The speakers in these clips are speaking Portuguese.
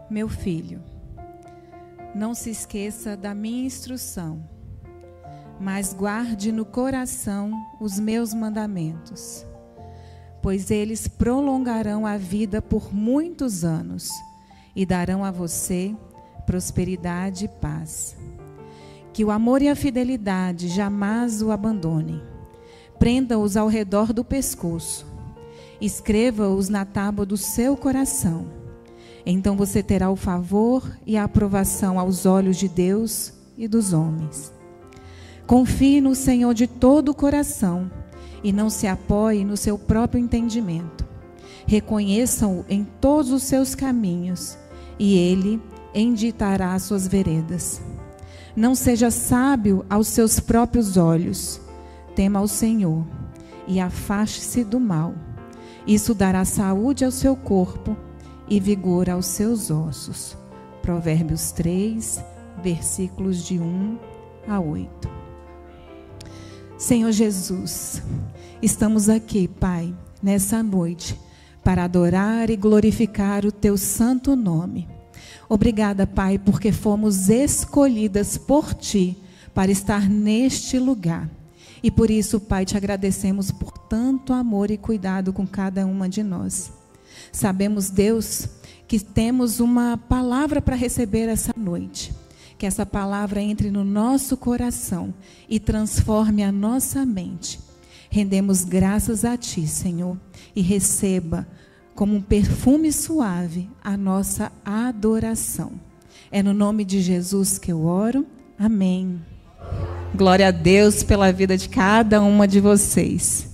Meu filho, não se esqueça da minha instrução, mas guarde no coração os meus mandamentos, pois eles prolongarão a vida por muitos anos e darão a você prosperidade e paz. Que o amor e a fidelidade jamais o abandonem. Prenda-os ao redor do pescoço. Escreva-os na tábua do seu coração. Então você terá o favor e a aprovação aos olhos de Deus e dos homens. Confie no Senhor de todo o coração e não se apoie no seu próprio entendimento. Reconheçam-o em todos os seus caminhos e Ele endireitará as suas veredas. Não seja sábio aos seus próprios olhos. Tema ao Senhor e afaste-se do mal. Isso dará saúde ao seu corpo e vigor aos seus ossos. Provérbios 3, versículos de 1 a 8. Senhor Jesus, estamos aqui, Pai, nessa noite, para adorar e glorificar o Teu santo nome. Obrigada, Pai, porque fomos escolhidas por Ti para estar neste lugar. E por isso, Pai, Te agradecemos por tanto amor e cuidado com cada uma de nós. Sabemos, Deus, que temos uma palavra para receber essa noite. Que essa palavra entre no nosso coração e transforme a nossa mente. Rendemos graças a Ti, Senhor, e receba como um perfume suave a nossa adoração. É no nome de Jesus que eu oro. Amém. Glória a Deus pela vida de cada uma de vocês.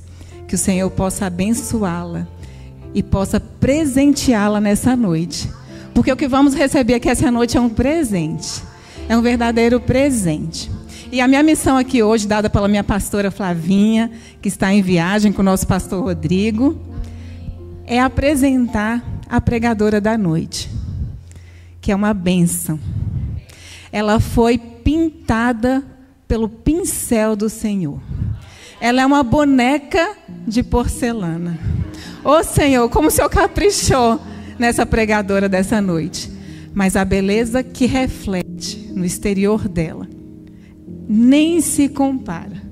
Que o Senhor possa abençoá-la e possa presenteá-la nessa noite. Porque o que vamos receber aqui essa noite é um presente. É um verdadeiro presente. E a minha missão aqui hoje, dada pela minha pastora Flavinha, que está em viagem com o nosso pastor Rodrigo, é apresentar a pregadora da noite, que é uma bênção. Ela foi pintada pelo pincel do Senhor. Ela é uma boneca de porcelana. Ô Senhor, como o Senhor caprichou nessa pregadora dessa noite. Mas a beleza que reflete no exterior dela nem se compara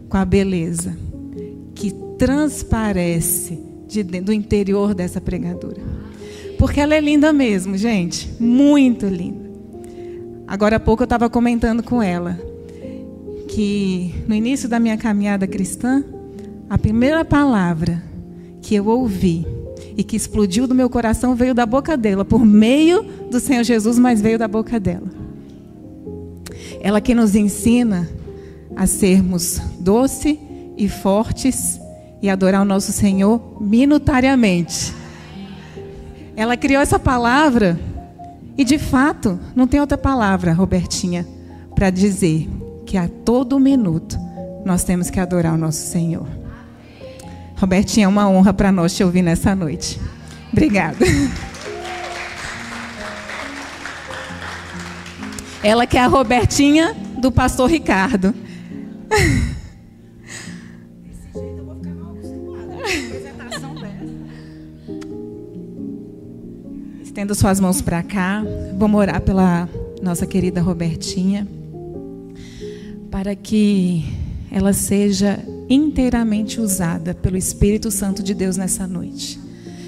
com a beleza que transparece do interior dessa pregadora. Porque ela é linda mesmo, gente. Muito linda. Agora há pouco eu estava comentando com ela que no início da minha caminhada cristã, a primeira palavra que eu ouvi e que explodiu do meu coração veio da boca dela, por meio do Senhor Jesus, mas veio da boca dela. Ela que nos ensina a sermos doces e fortes e adorar o nosso Senhor minutariamente. Ela criou essa palavra e, de fato, não tem outra palavra, Robertinha, para dizer que a todo minuto nós temos que adorar o nosso Senhor. Robertinha, é uma honra para nós te ouvir nessa noite. Obrigada. Ela que é a Robertinha do pastor Ricardo. Desse jeito eu vou ficar mal acostumada com a apresentação dessa. Estenda suas mãos para cá. Vamos orar pela nossa querida Robertinha, para que ela seja inteiramente usada pelo Espírito Santo de Deus nessa noite.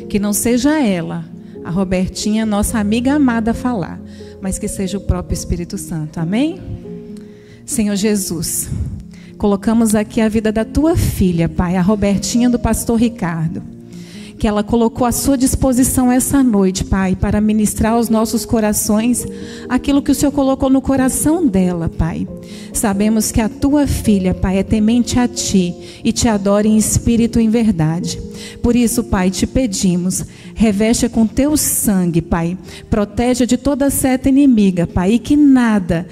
Que não seja ela, a Robertinha, nossa amiga amada, a falar, mas que seja o próprio Espírito Santo. Amém? Senhor Jesus, colocamos aqui a vida da tua filha, Pai, a Robertinha do pastor Ricardo, que ela colocou à sua disposição essa noite, Pai, para ministrar aos nossos corações aquilo que o Senhor colocou no coração dela, Pai. Sabemos que a tua filha, Pai, é temente a Ti e Te adora em espírito e em verdade. Por isso, Pai, te pedimos, reveste com Teu sangue, Pai. Protege de toda seta inimiga, Pai, e que nada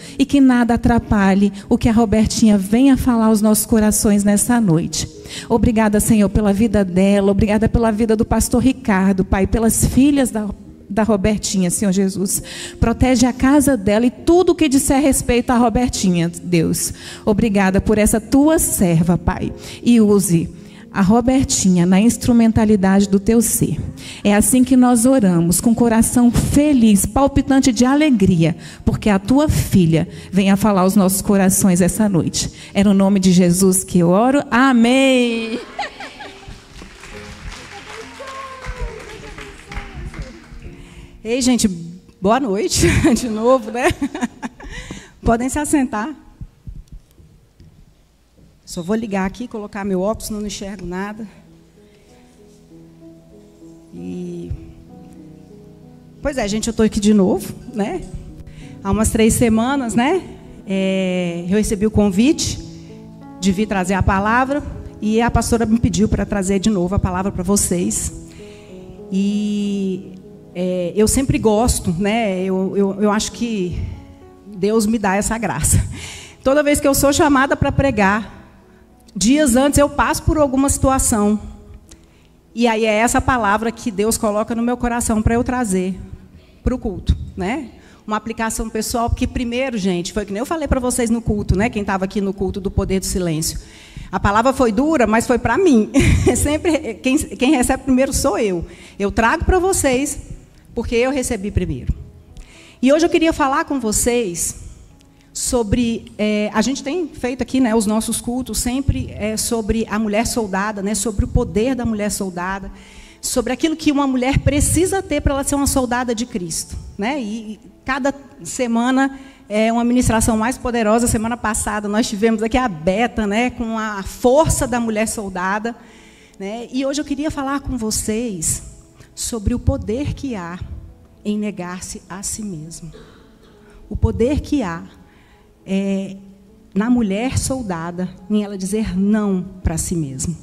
atrapalhe o que a Robertinha venha falar aos nossos corações nessa noite. Obrigada, Senhor, pela vida dela, obrigada pela vida do pastor Ricardo, Pai, pelas filhas da Robertinha, Senhor Jesus. Protege a casa dela e tudo que disser respeito à Robertinha, Deus. Obrigada por essa tua serva, Pai. E use a Robertinha na instrumentalidade do teu ser. É assim que nós oramos, com o coração feliz, palpitante de alegria, porque a tua filha venha falar aos nossos corações essa noite. É no nome de Jesus que eu oro. Amém. Ei, gente, boa noite de novo, né? Podem se assentar. Só vou ligar aqui, colocar meu óculos, senão não enxergo nada. Pois é, gente, eu estou aqui de novo, né? Há umas 3 semanas, né? Eu recebi o convite de vir trazer a palavra e a pastora me pediu para trazer de novo a palavra para vocês. Eu sempre gosto, né? Eu acho que Deus me dá essa graça. Toda vez que eu sou chamada para pregar, dias antes eu passo por alguma situação. E aí é essa palavra que Deus coloca no meu coração para eu trazer para o culto, né? Uma aplicação pessoal, porque primeiro, gente, foi que nem eu falei para vocês no culto, né? Quem estava aqui no culto do Poder do Silêncio. A palavra foi dura, mas foi para mim. Sempre quem recebe primeiro sou eu. Eu trago para vocês, porque eu recebi primeiro. E hoje eu queria falar com vocês sobre, a gente tem feito aqui, né, os nossos cultos sempre sobre a mulher soldada, né, sobre o poder da mulher soldada, sobre aquilo que uma mulher precisa ter para ela ser uma soldada de Cristo, né? E cada semana é uma ministração mais poderosa. Semana passada nós tivemos aqui a Beta, né, com a força da mulher soldada, né? E hoje eu queria falar com vocês sobre o poder que há em negar-se a si mesmo. O poder que há na mulher soldada, em ela dizer não para si mesma.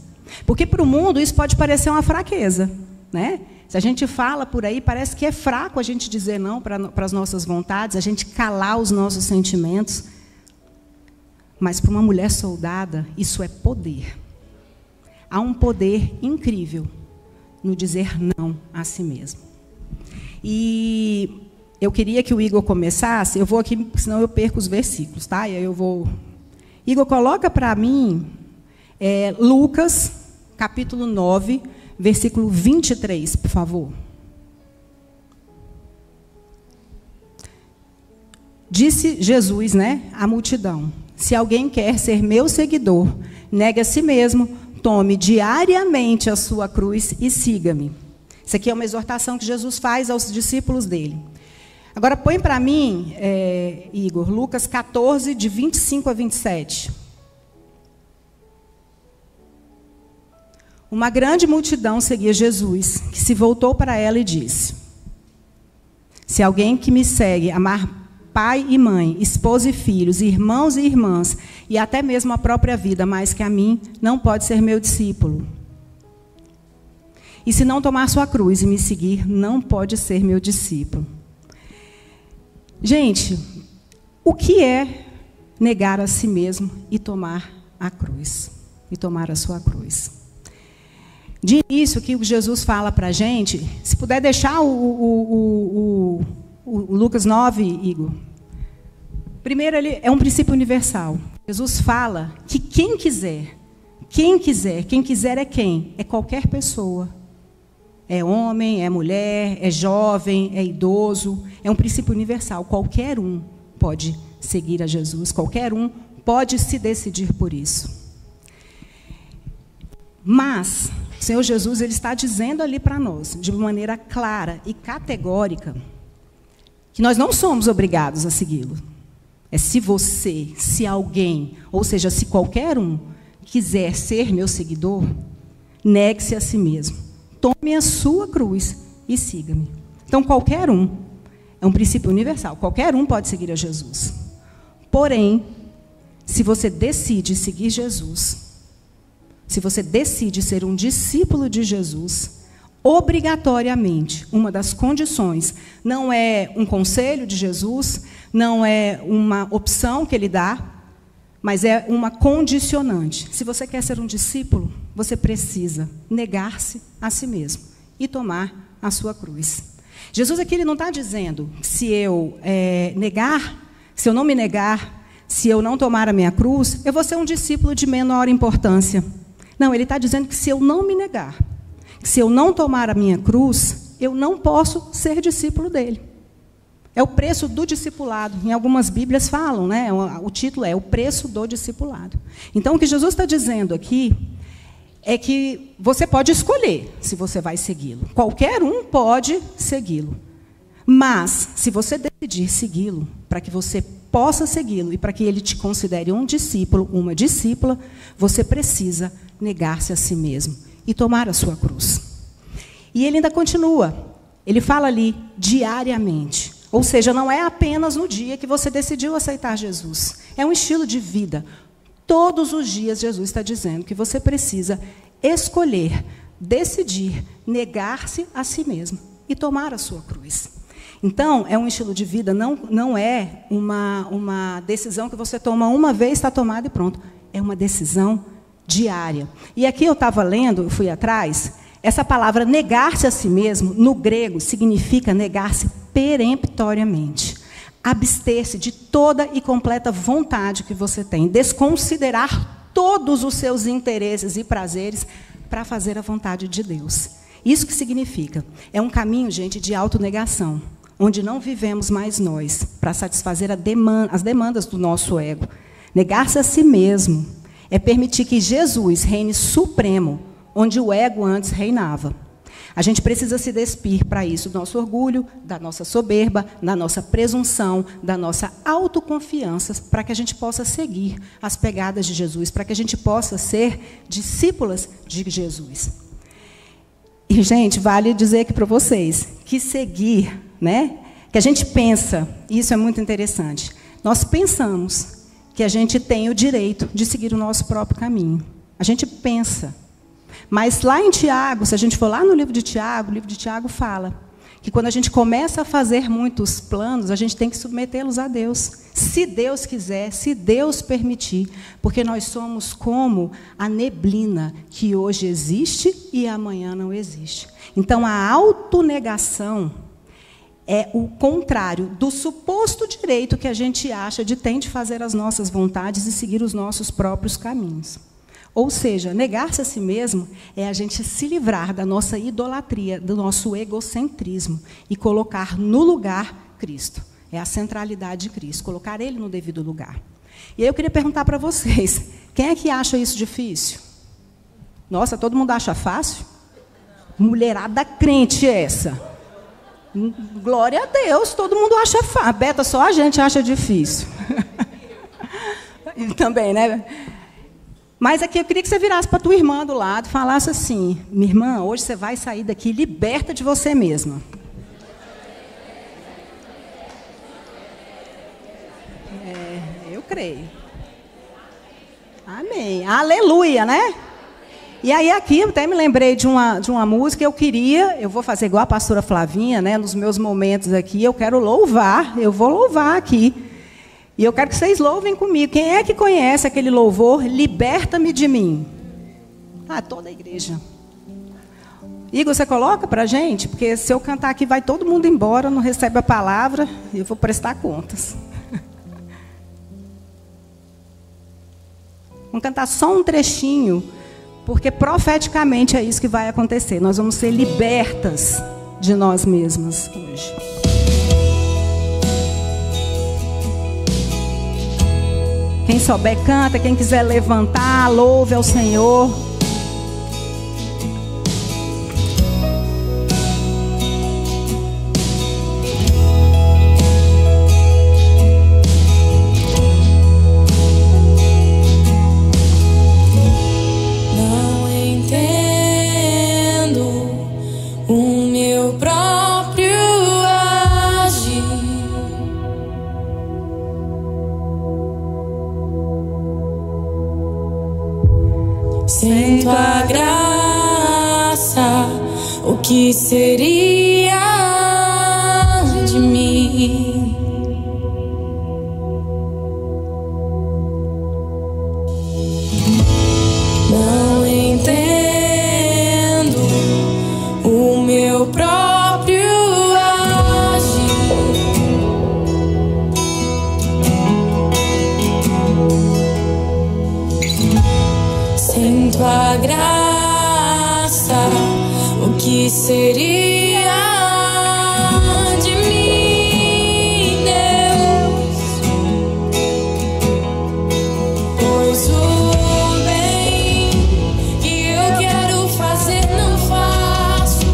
Porque para o mundo isso pode parecer uma fraqueza, né? Se a gente fala por aí, parece que é fraco a gente dizer não para as nossas vontades, a gente calar os nossos sentimentos. Mas para uma mulher soldada, isso é poder. Há um poder incrível no dizer não a si mesmo. E eu queria que o Igor começasse. Eu vou aqui, senão eu perco os versículos, tá? E aí eu vou... Igor, coloca para mim Lucas, capítulo 9, versículo 23, por favor. Disse Jesus, né, à multidão: se alguém quer ser meu seguidor, negue a si mesmo, tome diariamente a sua cruz e siga-me. Isso aqui é uma exortação que Jesus faz aos discípulos dele. Agora, põe para mim, Igor, Lucas 14, de 25 a 27. Uma grande multidão seguia Jesus, que se voltou para ela e disse: se alguém que me segue amar pai e mãe, esposa e filhos, irmãos e irmãs, e até mesmo a própria vida mais que a mim, não pode ser meu discípulo. E se não tomar sua cruz e me seguir, não pode ser meu discípulo. Gente, o que é negar a si mesmo e tomar a cruz? E tomar a sua cruz. De início, o que Jesus fala para a gente, se puder deixar o Lucas 9, Igor. Primeiro, ele é um princípio universal. Jesus fala que quem quiser é quem? É qualquer pessoa. É homem, é mulher, é jovem, é idoso. É um princípio universal. Qualquer um pode seguir a Jesus. Qualquer um pode se decidir por isso. Mas o Senhor Jesus, ele está dizendo ali para nós, de maneira clara e categórica, que nós não somos obrigados a segui-lo. É se alguém, ou seja, se qualquer um quiser ser meu seguidor, negue-se a si mesmo. Tome a sua cruz e siga-me. Então, qualquer um, é um princípio universal, qualquer um pode seguir a Jesus. Porém, se você decide seguir Jesus, se você decide ser um discípulo de Jesus, obrigatoriamente, uma das condições, não é um conselho de Jesus, não é uma opção que ele dá, mas é uma condicionante. Se você quer ser um discípulo, você precisa negar-se a si mesmo e tomar a sua cruz. Jesus aqui ele não está dizendo, se eu se eu não me negar, se eu não tomar a minha cruz, eu vou ser um discípulo de menor importância. Não, ele está dizendo que se eu não me negar, que se eu não tomar a minha cruz, eu não posso ser discípulo dele. É o preço do discipulado. Em algumas Bíblias falam, né? O título é o preço do discipulado. Então, o que Jesus está dizendo aqui é que você pode escolher se você vai segui-lo. Qualquer um pode segui-lo. Mas, se você decidir segui-lo, para que você possa segui-lo e para que ele te considere um discípulo, uma discípula, você precisa negar-se a si mesmo e tomar a sua cruz. E ele ainda continua. Ele fala ali diariamente. Ou seja, não é apenas no dia que você decidiu aceitar Jesus. É um estilo de vida. Todos os dias Jesus está dizendo que você precisa escolher, decidir, negar-se a si mesmo e tomar a sua cruz. Então, é um estilo de vida, não é uma decisão que você toma uma vez, está tomada e pronto. É uma decisão diária. E aqui eu estava lendo, eu fui atrás, essa palavra negar-se a si mesmo, no grego, significa negar-se peremptoriamente. Abster-se de toda e completa vontade que você tem, desconsiderar todos os seus interesses e prazeres para fazer a vontade de Deus. Isso que significa? É um caminho, gente, de autonegação, onde não vivemos mais nós, para satisfazer as demandas do nosso ego. Negar-se a si mesmo é permitir que Jesus reine supremo, onde o ego antes reinava. A gente precisa se despir para isso do nosso orgulho, da nossa soberba, da nossa presunção, da nossa autoconfiança, para que a gente possa seguir as pegadas de Jesus, para que a gente possa ser discípulas de Jesus. E, gente, vale dizer aqui para vocês que seguir, né? Que a gente pensa, isso é muito interessante, nós pensamos que a gente tem o direito de seguir o nosso próprio caminho. A gente pensa. Mas lá em Tiago, se a gente for lá no livro de Tiago, o livro de Tiago fala que quando a gente começa a fazer muitos planos, a gente tem que submetê-los a Deus. Se Deus quiser, se Deus permitir, porque nós somos como a neblina que hoje existe e amanhã não existe. Então, a autonegação é o contrário do suposto direito que a gente acha de ter de fazer as nossas vontades e seguir os nossos próprios caminhos. Ou seja, negar-se a si mesmo é a gente se livrar da nossa idolatria, do nosso egocentrismo e colocar no lugar Cristo. É a centralidade de Cristo, colocar Ele no devido lugar. E aí eu queria perguntar para vocês, quem é que acha isso difícil? Nossa, todo mundo acha fácil? Mulherada crente essa. Glória a Deus, todo mundo acha fácil. Beta, só a gente acha difícil. Também, né? Mas aqui eu queria que você virasse para a tua irmã do lado e falasse assim: minha irmã, hoje você vai sair daqui liberta de você mesma. Eu creio. Amém. Aleluia, né? E aí aqui eu até me lembrei de uma música, eu vou fazer igual a pastora Flavinha, né? Nos meus momentos aqui, eu quero louvar, eu vou louvar aqui. E eu quero que vocês louvem comigo. Quem é que conhece aquele louvor? Liberta-me de mim. Ah, toda a igreja. Igor, você coloca para a gente? Porque se eu cantar aqui, vai todo mundo embora, não recebe a palavra, e eu vou prestar contas. Vamos cantar só um trechinho, porque profeticamente é isso que vai acontecer. Nós vamos ser libertas de nós mesmas hoje. Quem souber, canta. Quem quiser levantar, louve ao Senhor. Não entendo o meu próprio agir. Sinto a graça, o que seria de mim? Não entendo o meu próprio agir. Sinto a graça, que seria de mim, Deus? Pois o bem que eu quero fazer não faço,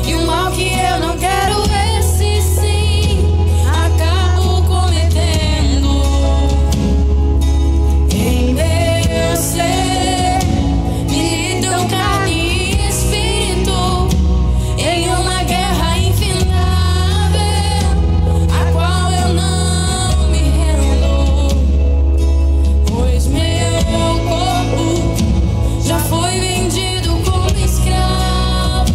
e o mal que eu não quero, esse sim acabo cometendo. Em meu ser militam carne e espírito, em uma guerra infindável, a qual eu não me rendo. Pois meu corpo já foi vendido como escravo,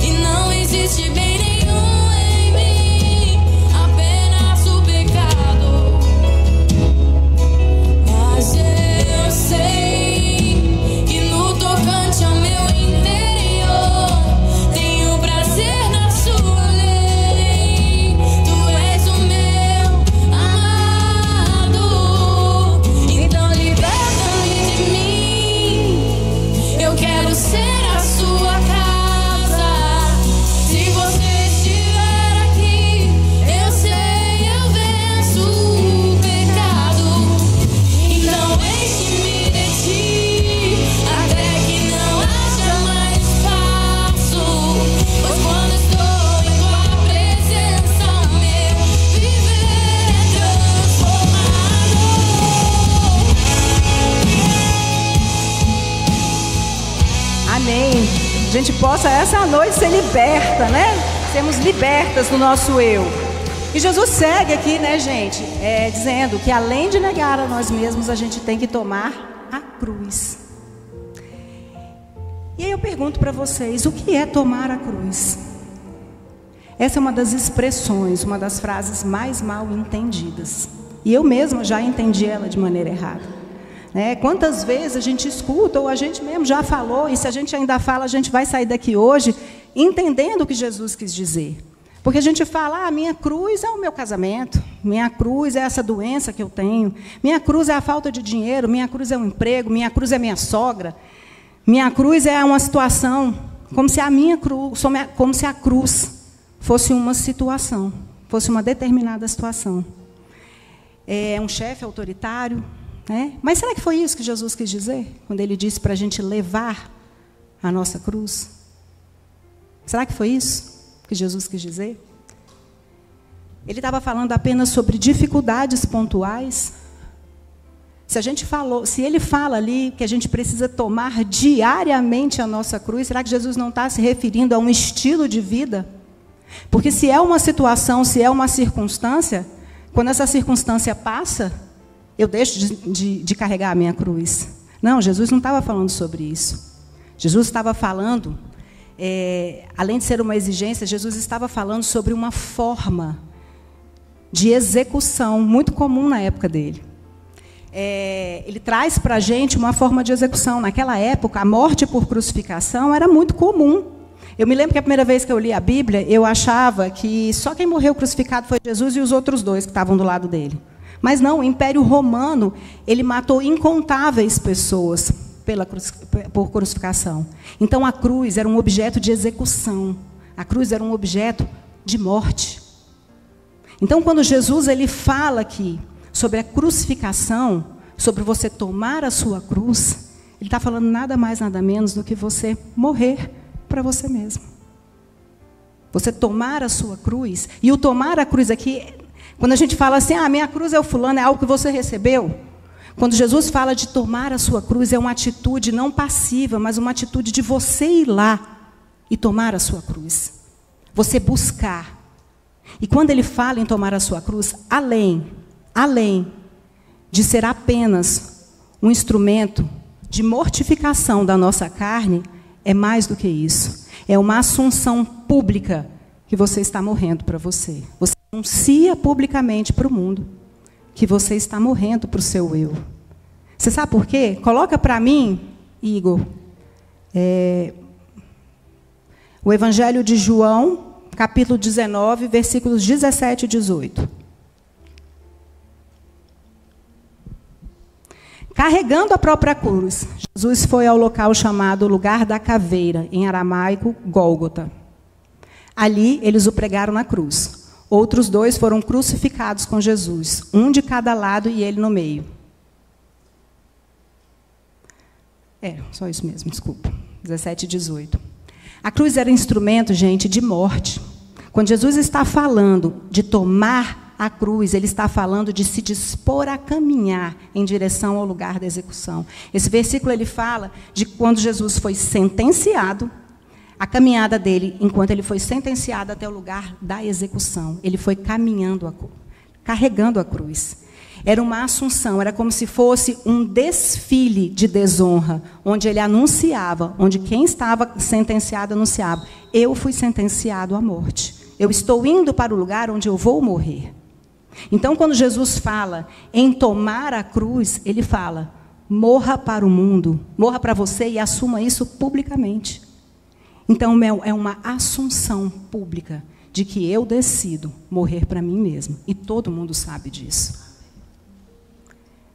e não existe bem nenhum em mim, apenas o pecado. Mas eu sei que no tocante ao meu interior tenho prazer na sua lei. Tu és o meu amado, então liberta-me de mim. Eu quero ser a sua casa. Se você estiver aqui, eu sei, eu venço o pecado. Então enche-me de ti, até que não haja mais espaço. Pois quando estou em tua presença, meu viver é transformado. Amém. A gente possa essa noite ser liberta, né? Sermos libertas do nosso eu. E Jesus segue aqui, né, gente? Dizendo que além de negar a nós mesmos, a gente tem que tomar a cruz. E aí eu pergunto para vocês, o que é tomar a cruz? Essa é uma das expressões, uma das frases mais mal entendidas. E eu mesma já entendi ela de maneira errada. Quantas vezes a gente escuta, ou a gente mesmo já falou, e se a gente ainda fala, a gente vai sair daqui hoje entendendo o que Jesus quis dizer. Porque a gente fala, minha cruz é o meu casamento, minha cruz é essa doença que eu tenho, minha cruz é a falta de dinheiro, minha cruz é o emprego, minha cruz é minha sogra, minha cruz é uma situação, como se a cruz fosse uma situação, fosse uma determinada situação. É um chefe autoritário, né? Mas será que foi isso que Jesus quis dizer, quando ele disse para a gente levar a nossa cruz? Será que foi isso que Jesus quis dizer? Ele estava falando apenas sobre dificuldades pontuais? Se ele fala ali que a gente precisa tomar diariamente a nossa cruz, será que Jesus não está se referindo a um estilo de vida? Porque se é uma situação, se é uma circunstância, quando essa circunstância passa, eu deixo de carregar a minha cruz. Não, Jesus não estava falando sobre isso. Jesus estava falando, além de ser uma exigência, Jesus estava falando sobre uma forma de execução muito comum na época dele. Ele traz para a gente uma forma de execução. Naquela época, a morte por crucificação era muito comum. Eu me lembro que a primeira vez que eu li a Bíblia, eu achava que só quem morreu crucificado foi Jesus e os outros dois que estavam do lado dele. Mas não, o Império Romano, ele matou incontáveis pessoas por crucificação. Então a cruz era um objeto de execução. A cruz era um objeto de morte. Então quando Jesus ele fala aqui sobre a crucificação, sobre você tomar a sua cruz, ele está falando nada mais, nada menos do que você morrer para você mesmo. Você tomar a sua cruz. E o tomar a cruz aqui, quando a gente fala assim, minha cruz é o fulano, é algo que você recebeu. Quando Jesus fala de tomar a sua cruz, é uma atitude não passiva, mas uma atitude de você ir lá e tomar a sua cruz. Você buscar. E quando ele fala em tomar a sua cruz, além de ser apenas um instrumento de mortificação da nossa carne, é mais do que isso. É uma assunção pública que você está morrendo para você. Você anuncia publicamente para o mundo que você está morrendo para o seu eu. Você sabe por quê? Coloca para mim, Igor, o Evangelho de João, capítulo 19, versículos 17 e 18. Carregando a própria cruz, Jesus foi ao local chamado Lugar da Caveira, em aramaico, Gólgota. Ali, eles o pregaram na cruz. Outros 2 foram crucificados com Jesus, um de cada lado e ele no meio. Só isso mesmo, desculpa. 17 e 18. A cruz era instrumento, gente, de morte. Quando Jesus está falando de tomar a cruz, ele está falando de se dispor a caminhar em direção ao lugar da execução. Esse versículo ele fala de quando Jesus foi sentenciado, a caminhada dele, enquanto ele foi sentenciado até o lugar da execução. Ele foi caminhando, carregando a cruz. Era uma assunção, era como se fosse um desfile de desonra, onde ele anunciava, onde quem estava sentenciado anunciava: eu fui sentenciado à morte. Eu estou indo para o lugar onde eu vou morrer. Então, quando Jesus fala em tomar a cruz, ele fala: morra para o mundo, morra para você e assuma isso publicamente. Então, é uma assunção pública de que eu decido morrer para mim mesmo. E todo mundo sabe disso.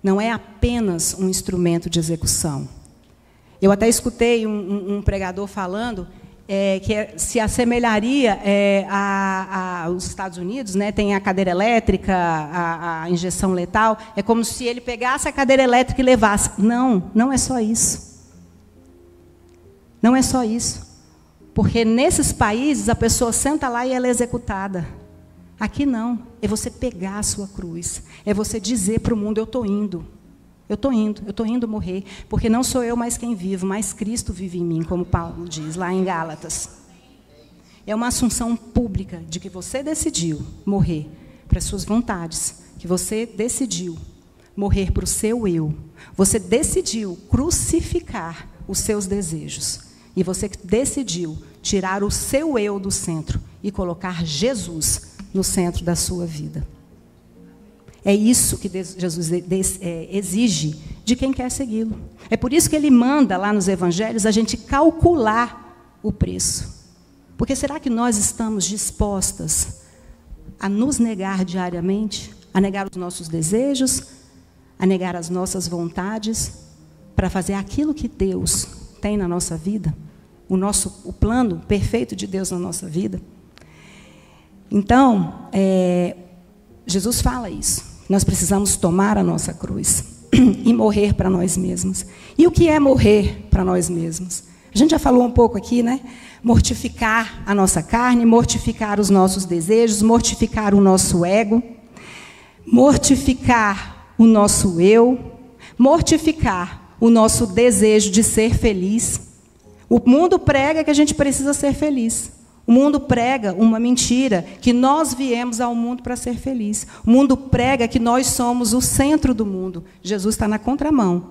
Não é apenas um instrumento de execução. Eu até escutei um pregador falando que se assemelharia aos Estados Unidos, né, tem a cadeira elétrica, a injeção letal, é como se ele pegasse a cadeira elétrica e levasse. Não, não é só isso. Não é só isso. Porque nesses países a pessoa senta lá e ela é executada. Aqui não, é você pegar a sua cruz, é você dizer para o mundo: eu estou indo, eu estou indo morrer, porque não sou eu mais quem vivo, mas Cristo vive em mim, como Paulo diz lá em Gálatas. É uma assunção pública de que você decidiu morrer para as suas vontades, que você decidiu morrer para o seu eu, você decidiu crucificar os seus desejos, e você decidiu tirar o seu eu do centro e colocar Jesus no centro da sua vida. É isso que Jesus exige de quem quer segui-lo. É por isso que ele manda lá nos evangelhos a gente calcular o preço. Porque será que nós estamos dispostas a nos negar diariamente, a negar os nossos desejos, a negar as nossas vontades, para fazer aquilo que Deus tem na nossa vida, o plano perfeito de Deus na nossa vida? Então, Jesus fala isso. Nós precisamos tomar a nossa cruz e morrer para nós mesmos. E o que é morrer para nós mesmos? A gente já falou um pouco aqui, né? Mortificar a nossa carne, mortificar os nossos desejos, mortificar o nosso ego, mortificar o nosso eu, mortificar o nosso desejo de ser feliz. O mundo prega que a gente precisa ser feliz. O mundo prega uma mentira, que nós viemos ao mundo para ser feliz. O mundo prega que nós somos o centro do mundo. Jesus está na contramão,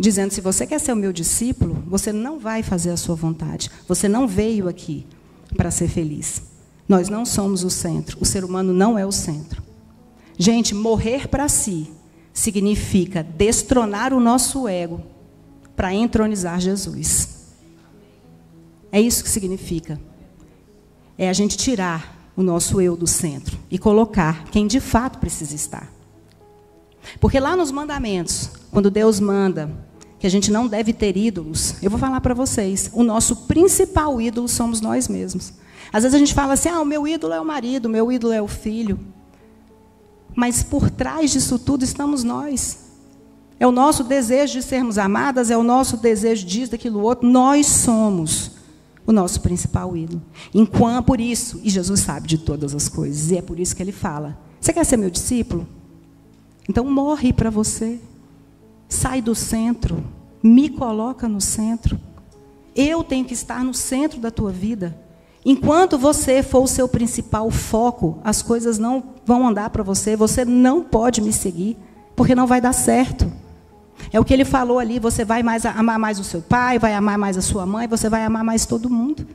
dizendo: se você quer ser o meu discípulo, você não vai fazer a sua vontade. Você não veio aqui para ser feliz. Nós não somos o centro. O ser humano não é o centro. Gente, morrer para si significa destronar o nosso ego para entronizar Jesus. É isso que significa. É a gente tirar o nosso eu do centro e colocar quem de fato precisa estar. Porque lá nos mandamentos, quando Deus manda que a gente não deve ter ídolos, eu vou falar para vocês, o nosso principal ídolo somos nós mesmos. Às vezes a gente fala assim: o meu ídolo é o marido, o meu ídolo é o filho. Mas por trás disso tudo estamos nós. É o nosso desejo de sermos amadas, é o nosso desejo disso, daquilo outro. Nós somos o nosso principal ídolo. Por isso, e Jesus sabe de todas as coisas, e é por isso que ele fala: você quer ser meu discípulo? Então morre para você. Sai do centro, me coloca no centro. Eu tenho que estar no centro da tua vida. Enquanto você for o seu principal foco, as coisas não vão andar para você. Você não pode me seguir, porque não vai dar certo. É o que ele falou ali: você vai amar mais o seu pai, vai amar mais a sua mãe, você vai amar mais todo mundo.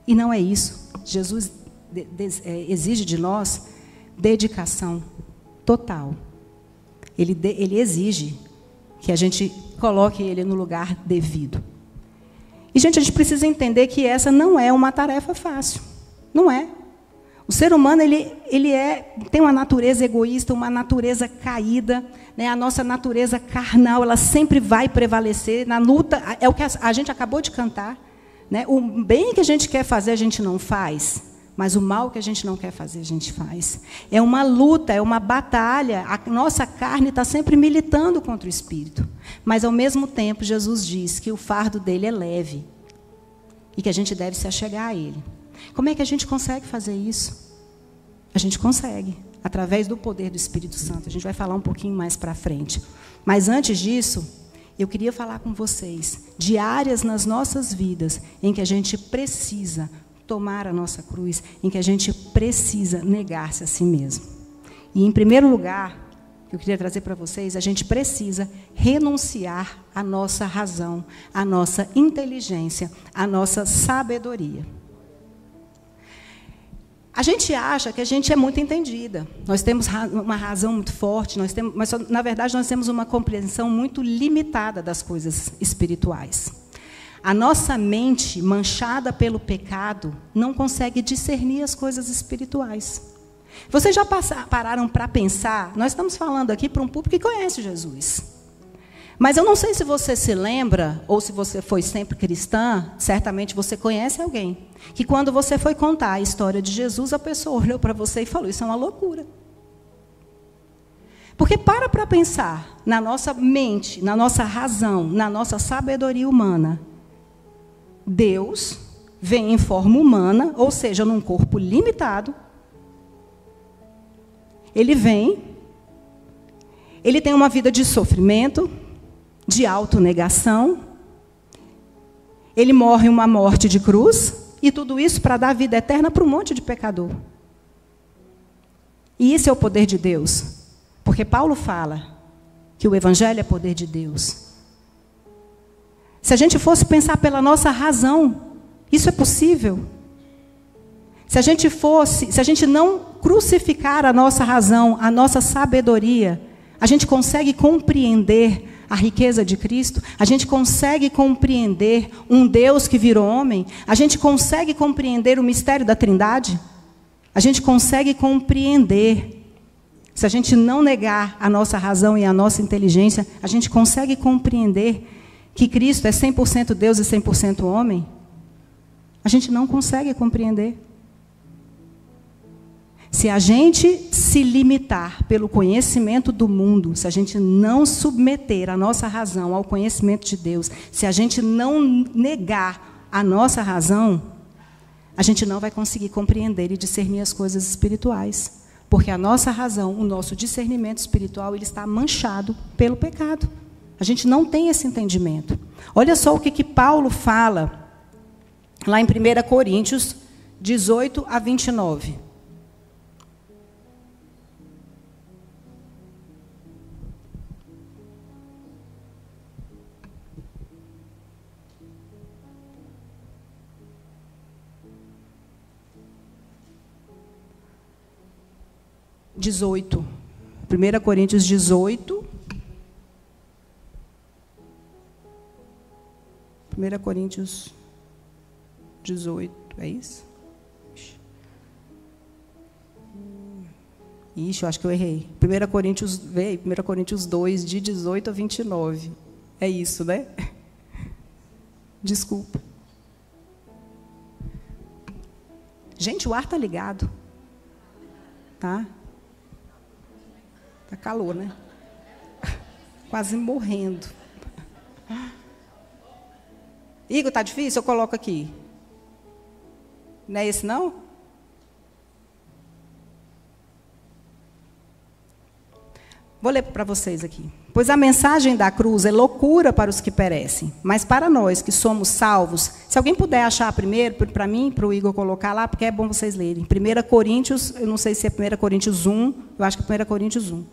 E não é isso. Jesus exige de nós dedicação total. Ele exige que a gente coloque ele no lugar devido. E, gente, a gente precisa entender que essa não é uma tarefa fácil. Não é. O ser humano tem uma natureza egoísta, uma natureza caída, né? A nossa natureza carnal, ela sempre vai prevalecer na luta. É o que a gente acabou de cantar, né? O bem que a gente quer fazer, a gente não faz. Mas o mal que a gente não quer fazer, a gente faz. É uma luta, é uma batalha. A nossa carne está sempre militando contra o espírito. Mas, ao mesmo tempo, Jesus diz que o fardo dele é leve. E que a gente deve se achegar a ele. Como é que a gente consegue fazer isso? A gente consegue, através do poder do Espírito Santo. A gente vai falar um pouquinho mais para frente. Mas, antes disso, eu queria falar com vocês de áreas nas nossas vidas em que a gente precisa tomar a nossa cruz, em que a gente precisa negar-se a si mesmo. E, em primeiro lugar, que eu queria trazer para vocês, a gente precisa renunciar à nossa razão, à nossa inteligência, à nossa sabedoria. A gente acha que a gente é muito entendida. Nós temos uma razão muito forte, mas, na verdade, nós temos uma compreensão muito limitada das coisas espirituais. A nossa mente, manchada pelo pecado, não consegue discernir as coisas espirituais. Vocês já pararam para pensar? Nós estamos falando aqui para um público que conhece Jesus. Mas eu não sei se você se lembra, ou se você foi sempre cristã, certamente você conhece alguém, que quando você foi contar a história de Jesus, a pessoa olhou para você e falou, isso é uma loucura. Porque para pensar na nossa mente, na nossa razão, na nossa sabedoria humana, Deus vem em forma humana, ou seja, num corpo limitado. Ele vem, ele tem uma vida de sofrimento, de autonegação. Ele morre uma morte de cruz, e tudo isso para dar vida eterna para um monte de pecador. E isso é o poder de Deus. Porque Paulo fala que o Evangelho é poder de Deus. Se a gente fosse pensar pela nossa razão, isso é possível? Se a gente não crucificar a nossa razão, a nossa sabedoria, a gente consegue compreender a riqueza de Cristo? A gente consegue compreender um Deus que virou homem? A gente consegue compreender o mistério da Trindade? A gente consegue compreender. Se a gente não negar a nossa razão e a nossa inteligência, a gente consegue compreender que Cristo é 100% Deus e 100% homem? A gente não consegue compreender. Se a gente se limitar pelo conhecimento do mundo, se a gente não submeter a nossa razão ao conhecimento de Deus, se a gente não negar a nossa razão, a gente não vai conseguir compreender e discernir as coisas espirituais. Porque a nossa razão, o nosso discernimento espiritual, ele está manchado pelo pecado. A gente não tem esse entendimento. Olha só o que Paulo fala lá em 1 Coríntios 18 a 29. (18). 1 Coríntios 18. 1 Coríntios 18, é isso? Ixi, eu acho que eu errei. 1 Coríntios 2, de 18 a 29. É isso, né? Desculpa. Gente, o ar está ligado. Tá? Tá calor, né? Quase morrendo. Igor, tá difícil? Eu coloco aqui. Não é esse, não? Vou ler para vocês aqui. Pois a mensagem da cruz é loucura para os que perecem, mas para nós que somos salvos, se alguém puder achar primeiro, para mim, para o Igor colocar lá, porque é bom vocês lerem. 1 Coríntios, eu não sei se é 1 Coríntios 1, eu acho que é 1 Coríntios 1.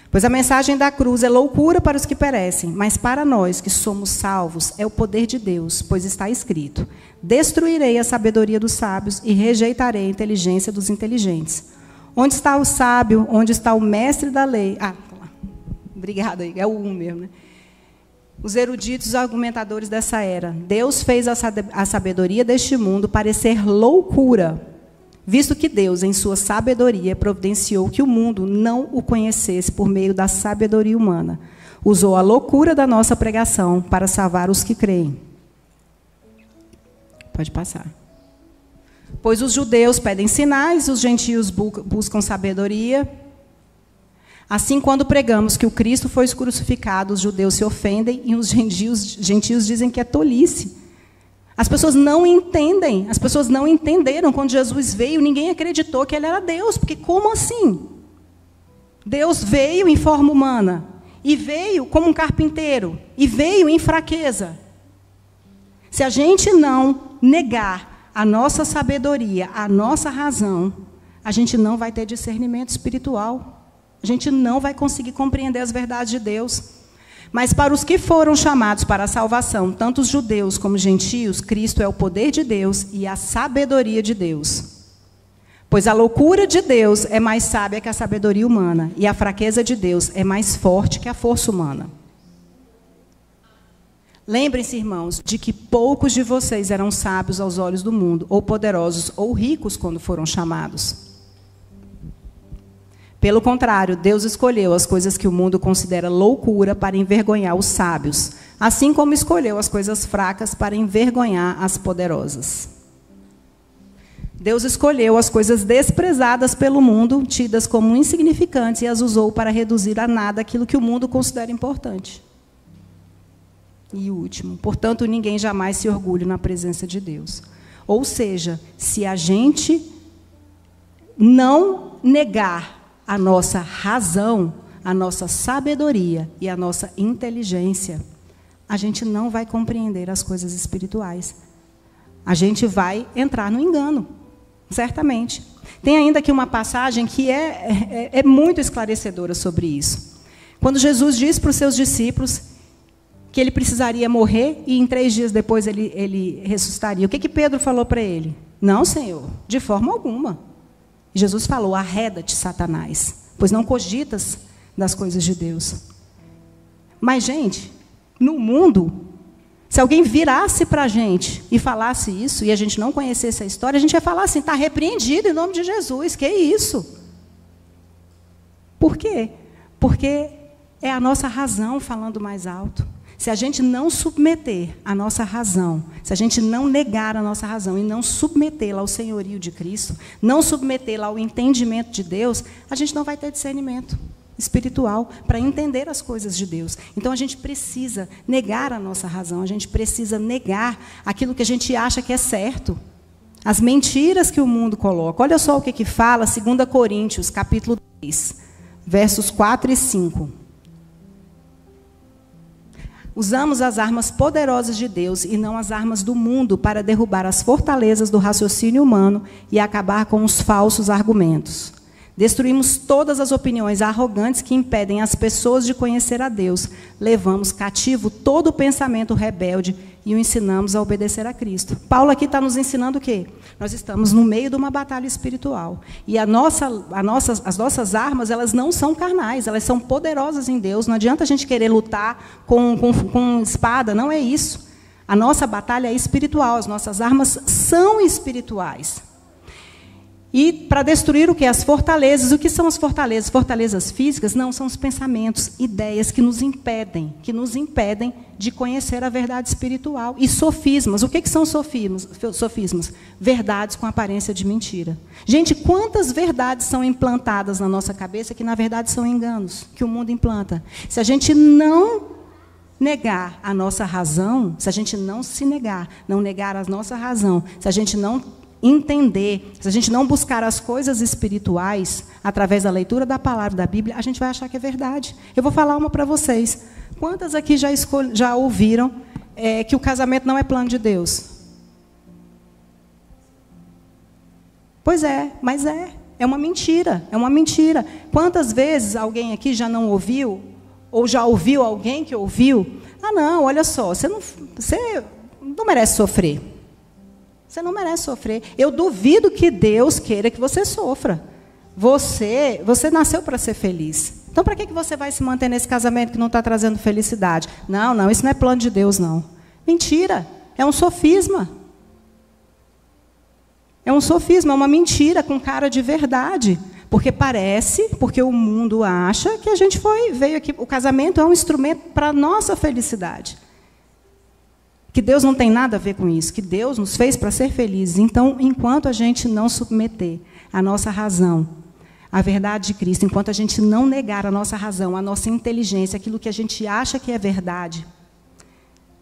Pois a mensagem da cruz é loucura para os que perecem, mas para nós que somos salvos é o poder de Deus, pois está escrito: destruirei a sabedoria dos sábios e rejeitarei a inteligência dos inteligentes. Onde está o sábio? Onde está o mestre da lei? Ah, tá lá. Obrigada, é o 1 mesmo, né? Os eruditos argumentadores dessa era. Deus fez a sabedoria deste mundo parecer loucura, visto que Deus, em sua sabedoria, providenciou que o mundo não o conhecesse por meio da sabedoria humana. Usou a loucura da nossa pregação para salvar os que creem. Pode passar. Pois os judeus pedem sinais, os gentios buscam sabedoria. Assim, quando pregamos que o Cristo foi crucificado, os judeus se ofendem e os gentios dizem que é tolice. As pessoas não entendem, as pessoas não entenderam. Quando Jesus veio, ninguém acreditou que ele era Deus, porque como assim? Deus veio em forma humana, e veio como um carpinteiro, e veio em fraqueza. Se a gente não negar a nossa sabedoria, a nossa razão, a gente não vai ter discernimento espiritual. A gente não vai conseguir compreender as verdades de Deus. Mas para os que foram chamados para a salvação, tanto os judeus como os gentios, Cristo é o poder de Deus e a sabedoria de Deus. Pois a loucura de Deus é mais sábia que a sabedoria humana, e a fraqueza de Deus é mais forte que a força humana. Lembrem-se, irmãos, de que poucos de vocês eram sábios aos olhos do mundo, ou poderosos, ou ricos quando foram chamados. Pelo contrário, Deus escolheu as coisas que o mundo considera loucura para envergonhar os sábios, assim como escolheu as coisas fracas para envergonhar as poderosas. Deus escolheu as coisas desprezadas pelo mundo, tidas como insignificantes, e as usou para reduzir a nada aquilo que o mundo considera importante. E o último, portanto, ninguém jamais se orgulhe na presença de Deus. Ou seja, se a gente não negar a nossa razão, a nossa sabedoria e a nossa inteligência, a gente não vai compreender as coisas espirituais. A gente vai entrar no engano, certamente. Tem ainda aqui uma passagem que é muito esclarecedora sobre isso. Quando Jesus disse para os seus discípulos que ele precisaria morrer e em 3 dias depois ele ressuscitaria, o que Pedro falou para ele? Não, Senhor, de forma alguma. Jesus falou, arreda-te, Satanás, pois não cogitas das coisas de Deus. Mas, gente, no mundo, se alguém virasse para a gente e falasse isso, e a gente não conhecesse a história, a gente ia falar assim, está repreendido em nome de Jesus, que isso? Por quê? Porque é a nossa razão falando mais alto. Se a gente não submeter a nossa razão, se a gente não negar a nossa razão e não submetê-la ao senhorio de Cristo, não submetê-la ao entendimento de Deus, a gente não vai ter discernimento espiritual para entender as coisas de Deus. Então, a gente precisa negar a nossa razão, a gente precisa negar aquilo que a gente acha que é certo, as mentiras que o mundo coloca. Olha só o que fala 2 Coríntios, capítulo 3, versos 4 e 5. Usamos as armas poderosas de Deus e não as armas do mundo para derrubar as fortalezas do raciocínio humano e acabar com os falsos argumentos. Destruímos todas as opiniões arrogantes que impedem as pessoas de conhecer a Deus. Levamos cativo todo o pensamento rebelde e o ensinamos a obedecer a Cristo. Paulo aqui está nos ensinando o quê? Nós estamos no meio de uma batalha espiritual. E as nossas armas, elas não são carnais, elas são poderosas em Deus. Não adianta a gente querer lutar com espada, não é isso. A nossa batalha é espiritual, as nossas armas são espirituais. E para destruir o que? As fortalezas. O que são as fortalezas? Fortalezas físicas? Não, são os pensamentos, ideias que nos impedem de conhecer a verdade espiritual. E sofismas. O que são sofismas? Verdades com aparência de mentira. Gente, quantas verdades são implantadas na nossa cabeça que, na verdade, são enganos que o mundo implanta? Se a gente não negar a nossa razão, se a gente não se negar, não negar a nossa razão, se a gente não entender, se a gente não buscar as coisas espirituais através da leitura da palavra da Bíblia, a gente vai achar que é verdade. Eu vou falar uma para vocês. Quantas aqui já ouviram que o casamento não é plano de Deus? Pois é, mas é uma mentira, é uma mentira. Quantas vezes alguém aqui já não ouviu, ou já ouviu alguém que ouviu? Ah, não, olha só, você não merece sofrer. Você não merece sofrer. Eu duvido que Deus queira que você sofra. Você nasceu para ser feliz. Então, para que você vai se manter nesse casamento que não está trazendo felicidade? Não, isso não é plano de Deus, não. Mentira. É um sofisma. É um sofisma, é uma mentira com cara de verdade. Porque o mundo acha que a gente veio aqui. O casamento é um instrumento para a nossa felicidade. Que Deus não tem nada a ver com isso, que Deus nos fez para ser felizes. Então, enquanto a gente não submeter a nossa razão à verdade de Cristo, enquanto a gente não negar a nossa razão, a nossa inteligência, aquilo que a gente acha que é verdade,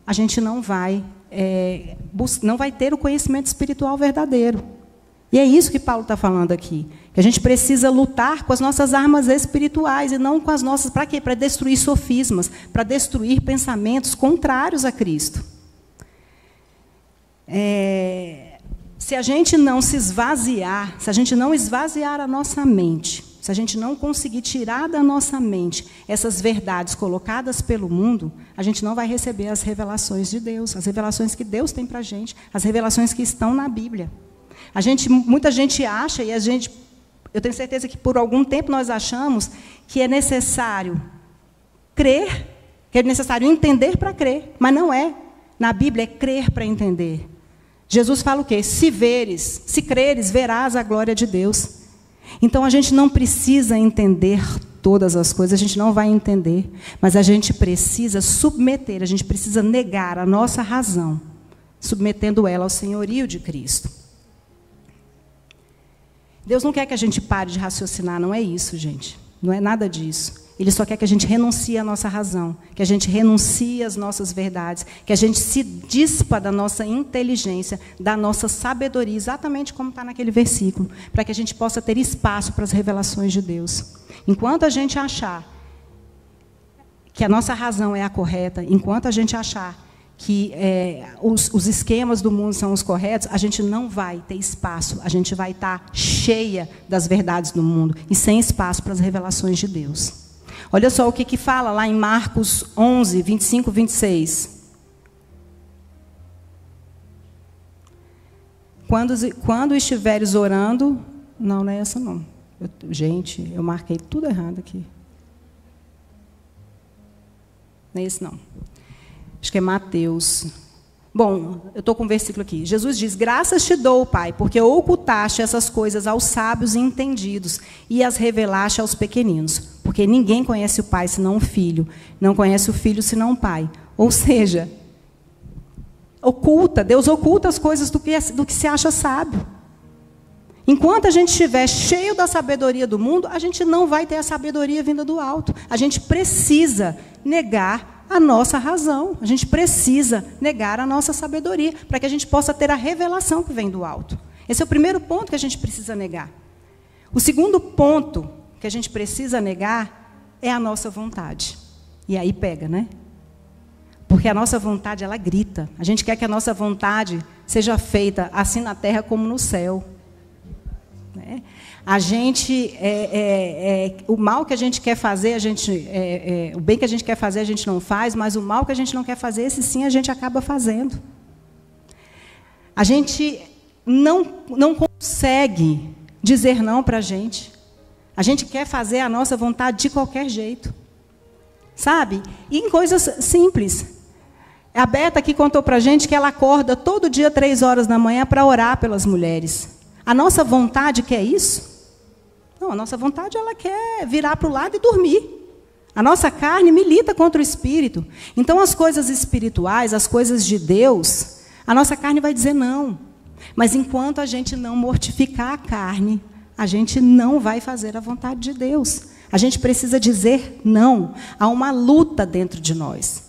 a gente não vai ter o conhecimento espiritual verdadeiro. E é isso que Paulo está falando aqui. Que a gente precisa lutar com as nossas armas espirituais e não com as nossas... Para quê? Para destruir sofismas, para destruir pensamentos contrários a Cristo. Se a gente não se esvaziar, se a gente não esvaziar a nossa mente, se a gente não conseguir tirar da nossa mente essas verdades colocadas pelo mundo, a gente não vai receber as revelações de Deus, as revelações que Deus tem para a gente, as revelações que estão na Bíblia. Muita gente acha, e eu tenho certeza que por algum tempo nós achamos que é necessário crer, que é necessário entender para crer, mas não é. Na Bíblia é crer para entender. Jesus fala o quê? Se creres, verás a glória de Deus. Então, a gente não precisa entender todas as coisas, a gente não vai entender, mas a gente precisa submeter, a gente precisa negar a nossa razão, submetendo ela ao senhorio de Cristo. Deus não quer que a gente pare de raciocinar, não é isso, gente. Não é nada disso. Ele só quer que a gente renuncie à nossa razão, que a gente renuncie às nossas verdades, que a gente se dispa da nossa inteligência, da nossa sabedoria, exatamente como está naquele versículo, para que a gente possa ter espaço para as revelações de Deus. Enquanto a gente achar que a nossa razão é a correta, enquanto a gente achar que os esquemas do mundo são os corretos, a gente não vai ter espaço, a gente vai estar cheia das verdades do mundo e sem espaço para as revelações de Deus. Olha só o que fala lá em Marcos 11, 25, 26. Quando estiveres orando... Não é essa, não. Gente, eu marquei tudo errado aqui. Não é esse, não. Acho que é Mateus. Bom, eu estou com um versículo aqui. Jesus diz, graças te dou, Pai, porque ocultaste essas coisas aos sábios e entendidos e as revelaste aos pequeninos. Porque ninguém conhece o Pai senão o Filho. Não conhece o Filho senão o Pai. Ou seja, Deus oculta as coisas do que se acha sábio. Enquanto a gente estiver cheio da sabedoria do mundo, a gente não vai ter a sabedoria vinda do alto. A gente precisa negar a nossa razão. A gente precisa negar a nossa sabedoria para que a gente possa ter a revelação que vem do alto. Esse é o primeiro ponto que a gente precisa negar. O segundo ponto que a gente precisa negar é a nossa vontade. E aí pega, né? Porque a nossa vontade, ela grita. A gente quer que a nossa vontade seja feita assim na terra como no céu. Né? A gente, o mal que a gente quer fazer, o bem que a gente quer fazer, a gente não faz, mas o mal que a gente não quer fazer, esse sim a gente acaba fazendo. A gente não consegue dizer não para a gente. A gente quer fazer a nossa vontade de qualquer jeito. Sabe? E em coisas simples. A Beta aqui contou para a gente que ela acorda todo dia 3 horas da manhã para orar pelas mulheres. A nossa vontade quer isso? Não, a nossa vontade ela quer virar para o lado e dormir. A nossa carne milita contra o espírito. Então, as coisas espirituais, as coisas de Deus, a nossa carne vai dizer não. Mas enquanto a gente não mortificar a carne, a gente não vai fazer a vontade de Deus. A gente precisa dizer não. Há uma luta dentro de nós.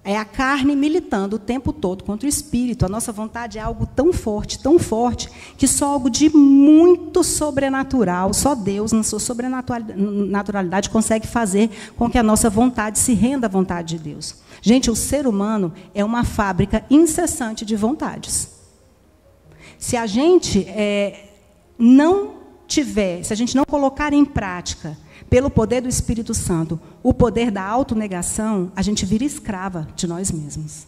É a carne militando o tempo todo contra o espírito. A nossa vontade é algo tão forte, que só algo de muito sobrenatural, só Deus, na sua sobrenaturalidade, consegue fazer com que a nossa vontade se renda à vontade de Deus. Gente, o ser humano é uma fábrica incessante de vontades. Se a gente se a gente não colocar em prática, pelo poder do Espírito Santo, o poder da autonegação, a gente vira escrava de nós mesmos.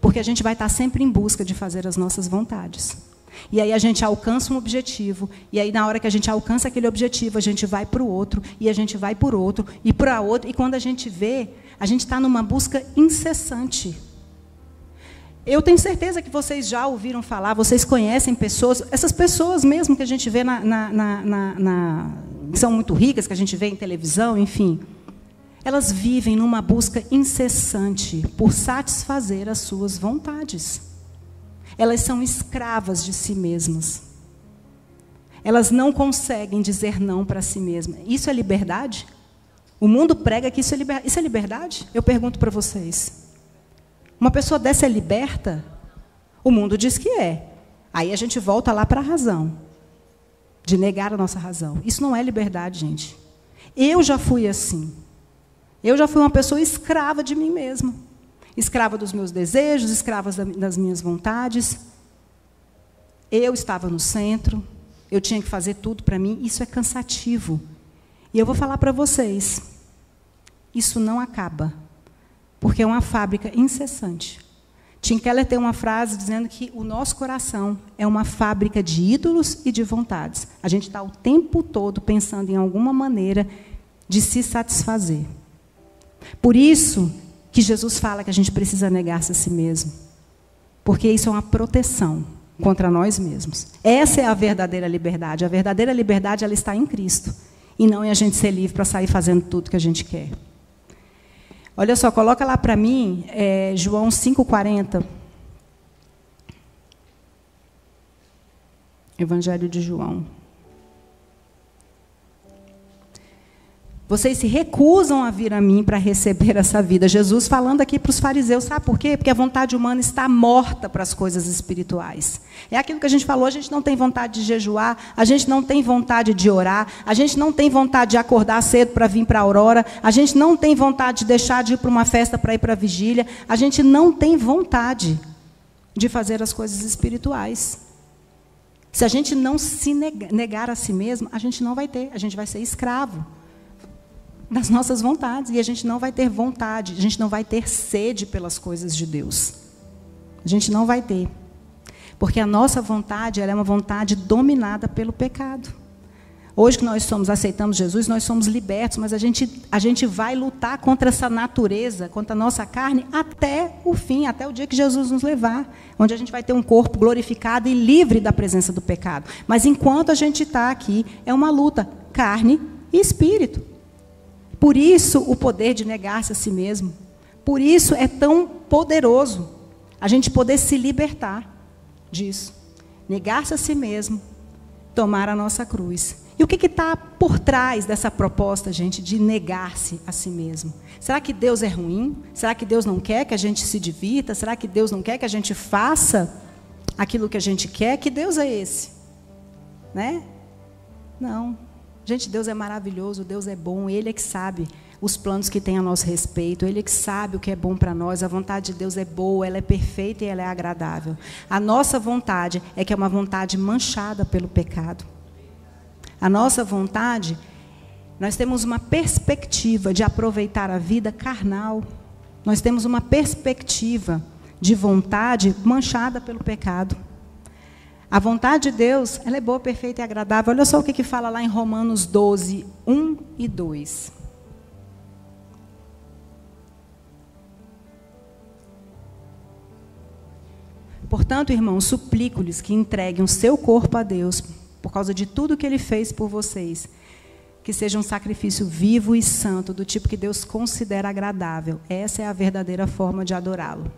Porque a gente vai estar sempre em busca de fazer as nossas vontades. E aí a gente alcança um objetivo, e aí na hora que a gente alcança aquele objetivo, a gente vai para o outro, e a gente vai por outro, e para outro, e quando a gente vê, a gente está numa busca incessante. Eu tenho certeza que vocês já ouviram falar, vocês conhecem pessoas, essas pessoas mesmo que a gente vê que são muito ricas, que a gente vê em televisão, enfim. elas vivem numa busca incessante por satisfazer as suas vontades. Elas são escravas de si mesmas. Elas não conseguem dizer não para si mesmas. Isso é liberdade? O mundo prega que isso é liberdade? Eu pergunto para vocês. Uma pessoa dessa é liberta? O mundo diz que é. Aí a gente volta lá para a razão. De negar a nossa razão. Isso não é liberdade, gente. Eu já fui assim. Eu já fui uma pessoa escrava de mim mesma. Escrava dos meus desejos, escrava das minhas vontades. Eu estava no centro. Eu tinha que fazer tudo para mim. Isso é cansativo. E eu vou falar para vocês. Isso não acaba. Porque é uma fábrica incessante. Tim Keller tem uma frase dizendo que o nosso coração é uma fábrica de ídolos e de vontades. A gente está o tempo todo pensando em alguma maneira de se satisfazer. Por isso que Jesus fala que a gente precisa negar-se a si mesmo. Porque isso é uma proteção contra nós mesmos. Essa é a verdadeira liberdade. A verdadeira liberdade, ela está em Cristo. E não em a gente ser livre para sair fazendo tudo que a gente quer. Olha só, coloca lá para mim, João 5,40. Evangelho de João. Vocês se recusam a vir a mim para receber essa vida. Jesus falando aqui para os fariseus, sabe por quê? Porque a vontade humana está morta para as coisas espirituais. É aquilo que a gente falou, a gente não tem vontade de jejuar, a gente não tem vontade de orar, a gente não tem vontade de acordar cedo para vir para a aurora, a gente não tem vontade de deixar de ir para uma festa para ir para a vigília, a gente não tem vontade de fazer as coisas espirituais. Se a gente não se negar a si mesmo, a gente não vai ter, a gente vai ser escravo das nossas vontades, e a gente não vai ter vontade, a gente não vai ter sede pelas coisas de Deus. A gente não vai ter. Porque a nossa vontade, ela é uma vontade dominada pelo pecado. Hoje que nós aceitamos Jesus, nós somos libertos, mas a gente vai lutar contra essa natureza, contra a nossa carne, até o fim, até o dia que Jesus nos levar, onde a gente vai ter um corpo glorificado e livre da presença do pecado. Mas enquanto a gente está aqui, é uma luta, carne e espírito. Por isso, o poder de negar-se a si mesmo. Por isso é tão poderoso a gente poder se libertar disso. Negar-se a si mesmo, tomar a nossa cruz. E o que está por trás dessa proposta, gente, de negar-se a si mesmo? Será que Deus é ruim? Será que Deus não quer que a gente se divirta? Será que Deus não quer que a gente faça aquilo que a gente quer? Que Deus é esse? Né? Não. Gente, Deus é maravilhoso, Deus é bom, Ele é que sabe os planos que tem a nosso respeito, Ele é que sabe o que é bom para nós, a vontade de Deus é boa, ela é perfeita e ela é agradável. A nossa vontade é que é uma vontade manchada pelo pecado. A nossa vontade, nós temos uma perspectiva de aproveitar a vida carnal, nós temos uma perspectiva de vontade manchada pelo pecado. A vontade de Deus, ela é boa, perfeita e agradável. Olha só o que fala lá em Romanos 12, 1 e 2. Portanto, irmãos, suplico-lhes que entreguem o seu corpo a Deus, por causa de tudo que Ele fez por vocês, que seja um sacrifício vivo e santo, do tipo que Deus considera agradável. Essa é a verdadeira forma de adorá-lo.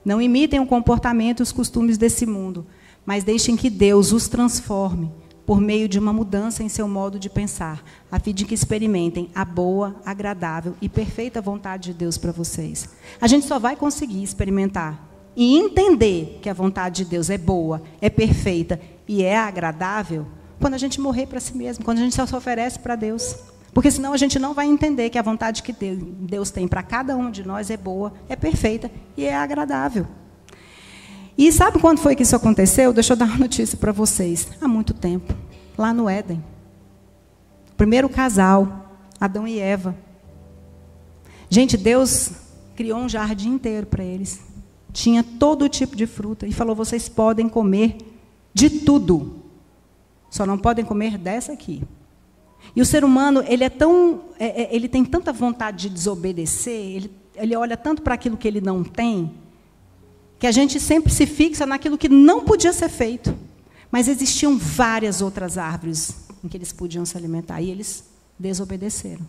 Não imitem o comportamento e os costumes desse mundo, mas deixem que Deus os transforme por meio de uma mudança em seu modo de pensar, a fim de que experimentem a boa, agradável e perfeita vontade de Deus para vocês. A gente só vai conseguir experimentar e entender que a vontade de Deus é boa, é perfeita e é agradável quando a gente morrer para si mesmo, quando a gente só se oferece para Deus. Porque senão a gente não vai entender que a vontade que Deus tem para cada um de nós é boa, é perfeita e é agradável. E sabe quando foi que isso aconteceu? Deixa eu dar uma notícia para vocês. Há muito tempo, lá no Éden. O primeiro casal, Adão e Eva. Gente, Deus criou um jardim inteiro para eles. Tinha todo tipo de fruta. E falou, vocês podem comer de tudo. Só não podem comer dessa aqui. E o ser humano, ele tem tanta vontade de desobedecer, ele olha tanto para aquilo que ele não tem, que a gente sempre se fixa naquilo que não podia ser feito. Mas existiam várias outras árvores em que eles podiam se alimentar, e eles desobedeceram.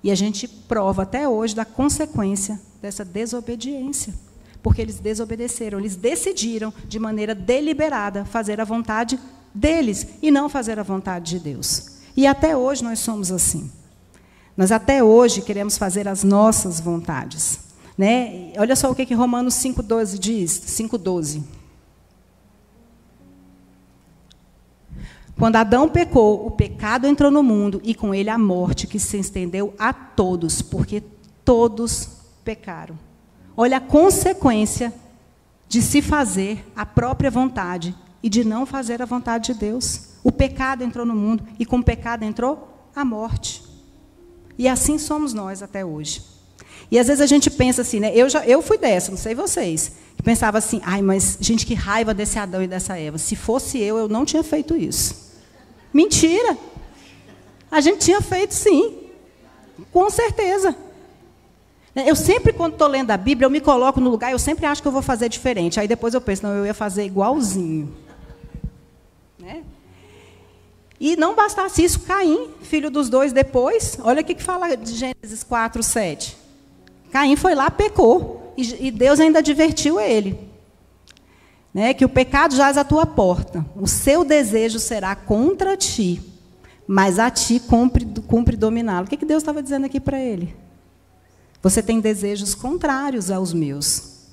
E a gente prova até hoje da consequência dessa desobediência. Porque eles desobedeceram, eles decidiram, de maneira deliberada, fazer a vontade deles e não fazer a vontade de Deus. E até hoje nós somos assim. Nós até hoje queremos fazer as nossas vontades. Né? Olha só o que Romanos 5,12 diz. 5,12. Quando Adão pecou, o pecado entrou no mundo e com ele a morte, que se estendeu a todos, porque todos pecaram. Olha a consequência de se fazer a própria vontade e de não fazer a vontade de Deus. O pecado entrou no mundo e com o pecado entrou a morte. E assim somos nós até hoje. E às vezes a gente pensa assim, né? Eu fui dessa, não sei vocês, que pensava assim, ai, mas gente, que raiva desse Adão e dessa Eva. Se fosse eu não tinha feito isso. Mentira! A gente tinha feito sim, com certeza. Eu sempre, quando estou lendo a Bíblia, eu me coloco no lugar, eu sempre acho que eu vou fazer diferente. Aí depois eu penso, não, eu ia fazer igualzinho. Né? E não bastasse isso, Caim, filho dos dois depois, olha o que fala de Gênesis 4:7. Caim foi lá, pecou, e Deus ainda advertiu ele. Né, que o pecado jaz à tua porta, o seu desejo será contra ti, mas a ti cumpre dominá-lo. O que Deus estava dizendo aqui para ele? Você tem desejos contrários aos meus.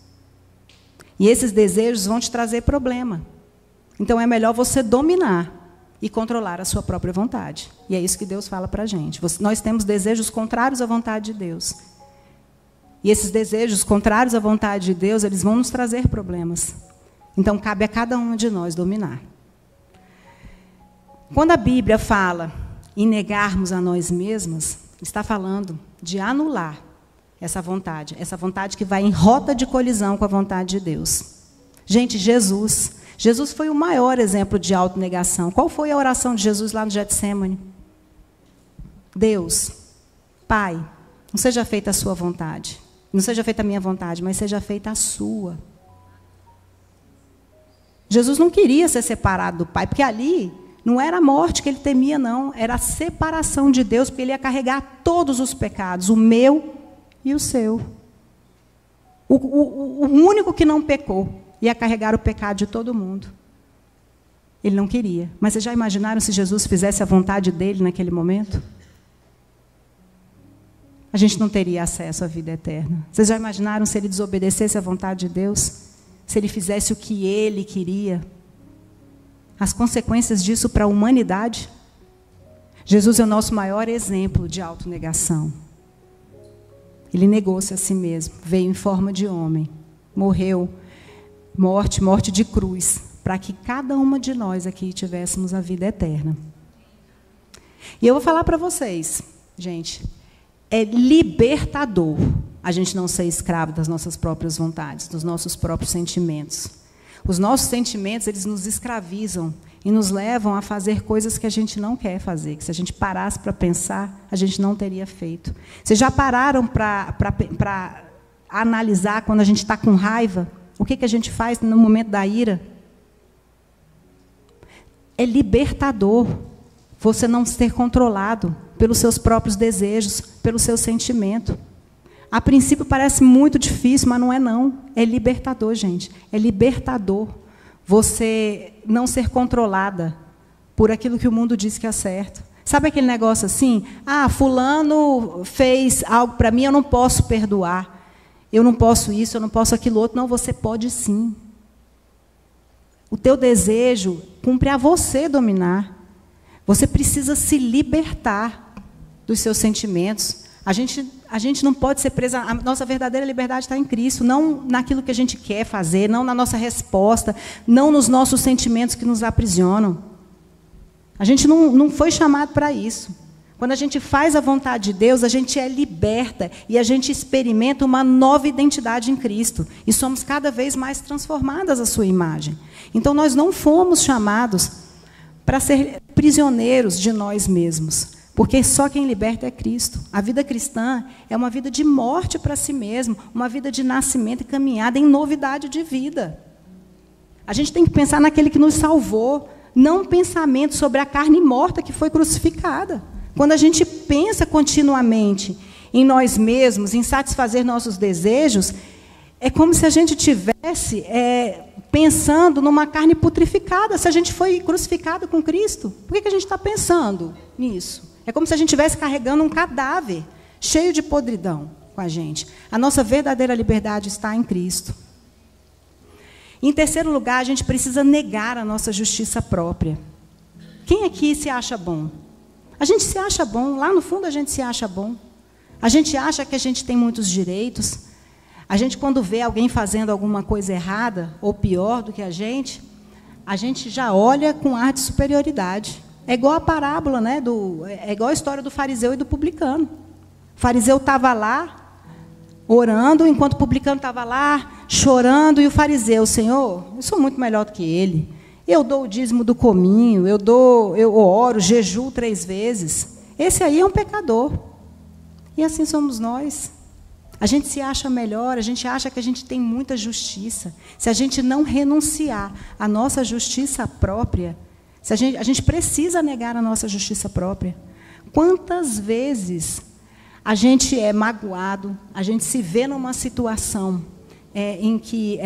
E esses desejos vão te trazer problema. Então é melhor você dominar e controlar a sua própria vontade. E é isso que Deus fala para a gente. Nós temos desejos contrários à vontade de Deus. E esses desejos contrários à vontade de Deus, eles vão nos trazer problemas. Então, cabe a cada um de nós dominar. Quando a Bíblia fala em negarmos a nós mesmos, está falando de anular essa vontade que vai em rota de colisão com a vontade de Deus. Gente, Jesus foi o maior exemplo de autonegação. Qual foi a oração de Jesus lá no Getsêmani? Deus, Pai, não seja feita a sua vontade, não seja feita a minha vontade, mas seja feita a sua. Jesus não queria ser separado do Pai, porque ali não era a morte que ele temia, não. Era a separação de Deus, porque ele ia carregar todos os pecados, o meu e o seu. O único que não pecou ia carregar o pecado de todo mundo. Ele não queria. Mas vocês já imaginaram se Jesus fizesse a vontade dele naquele momento? A gente não teria acesso à vida eterna. Vocês já imaginaram se ele desobedecesse à vontade de Deus? Se ele fizesse o que ele queria, as consequências disso para a humanidade? Jesus é o nosso maior exemplo de autonegação. Ele negou-se a si mesmo, veio em forma de homem, morreu, morte de cruz, para que cada uma de nós aqui tivéssemos a vida eterna. E eu vou falar para vocês, gente, é libertador a gente não ser escravo das nossas próprias vontades, dos nossos próprios sentimentos. Os nossos sentimentos, eles nos escravizam e nos levam a fazer coisas que a gente não quer fazer, que se a gente parasse para pensar, a gente não teria feito. Vocês já pararam para analisar quando a gente está com raiva? O que a gente faz no momento da ira? É libertador você não ser controlado pelos seus próprios desejos, pelo seu sentimento. A princípio parece muito difícil, mas não é não. É libertador, gente. É libertador você não ser controlada por aquilo que o mundo diz que é certo. Sabe aquele negócio assim? Ah, fulano fez algo para mim, eu não posso perdoar. Eu não posso isso, eu não posso aquilo outro. Não, você pode sim. O teu desejo cumpre a você dominar. Você precisa se libertar dos seus sentimentos. A gente não pode ser presa. A nossa verdadeira liberdade está em Cristo, não naquilo que a gente quer fazer, não na nossa resposta, não nos nossos sentimentos que nos aprisionam. A gente não foi chamado para isso. Quando a gente faz a vontade de Deus, a gente é liberta e a gente experimenta uma nova identidade em Cristo. E somos cada vez mais transformadas à sua imagem. Então, nós não fomos chamados para ser prisioneiros de nós mesmos. Porque só quem liberta é Cristo. A vida cristã é uma vida de morte para si mesmo, uma vida de nascimento e caminhada em novidade de vida. A gente tem que pensar naquele que nos salvou, não um pensamento sobre a carne morta que foi crucificada. Quando a gente pensa continuamente em nós mesmos, em satisfazer nossos desejos, é como se a gente tivesse pensando numa carne putrificada. Se a gente foi crucificado com Cristo, por que a gente está pensando nisso? É como se a gente estivesse carregando um cadáver cheio de podridão com a gente. A nossa verdadeira liberdade está em Cristo. Em terceiro lugar, a gente precisa negar a nossa justiça própria. Quem aqui se acha bom? A gente se acha bom, lá no fundo a gente se acha bom. A gente acha que a gente tem muitos direitos. A gente, quando vê alguém fazendo alguma coisa errada, ou pior do que a gente já olha com ar de superioridade. É igual a parábola, né, é igual a história do fariseu e do publicano. O fariseu estava lá, orando, enquanto o publicano estava lá, chorando, e o fariseu, Senhor, eu sou muito melhor do que ele. Eu dou o dízimo do cominho, eu oro, jejuo 3 vezes. Esse aí é um pecador. E assim somos nós. A gente se acha melhor, a gente acha que a gente tem muita justiça. Se a gente não renunciar à nossa justiça própria, a gente precisa negar a nossa justiça própria. Quantas vezes a gente é magoado, a gente se vê numa situação em que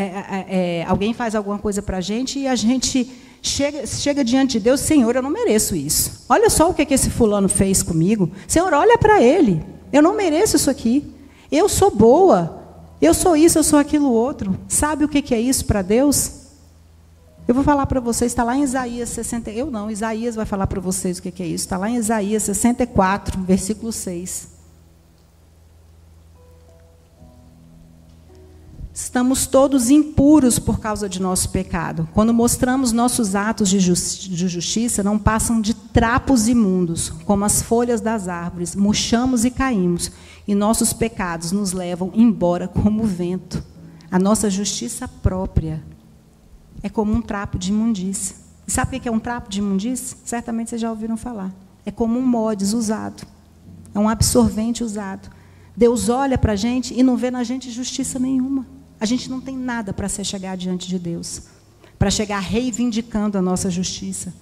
alguém faz alguma coisa para a gente e a gente chega diante de Deus, Senhor, eu não mereço isso. Olha só o que esse fulano fez comigo. Senhor, olha para ele. Eu não mereço isso aqui. Eu sou boa. Eu sou isso, eu sou aquilo outro. Sabe o que é isso para Deus? Eu vou falar para vocês, está lá em Isaías 60. Eu não, Isaías vai falar para vocês o que é isso. Está lá em Isaías 64, versículo 6. Estamos todos impuros por causa de nosso pecado. Quando mostramos nossos atos de justiça, não passam de trapos imundos, como as folhas das árvores. Murchamos e caímos, e nossos pecados nos levam embora como o vento. A nossa justiça própria é como um trapo de imundícia. E sabe o que é um trapo de imundícia? Certamente vocês já ouviram falar. É como um mods usado. É um absorvente usado. Deus olha para a gente e não vê na gente justiça nenhuma. A gente não tem nada para chegar diante de Deus, para chegar reivindicando a nossa justiça.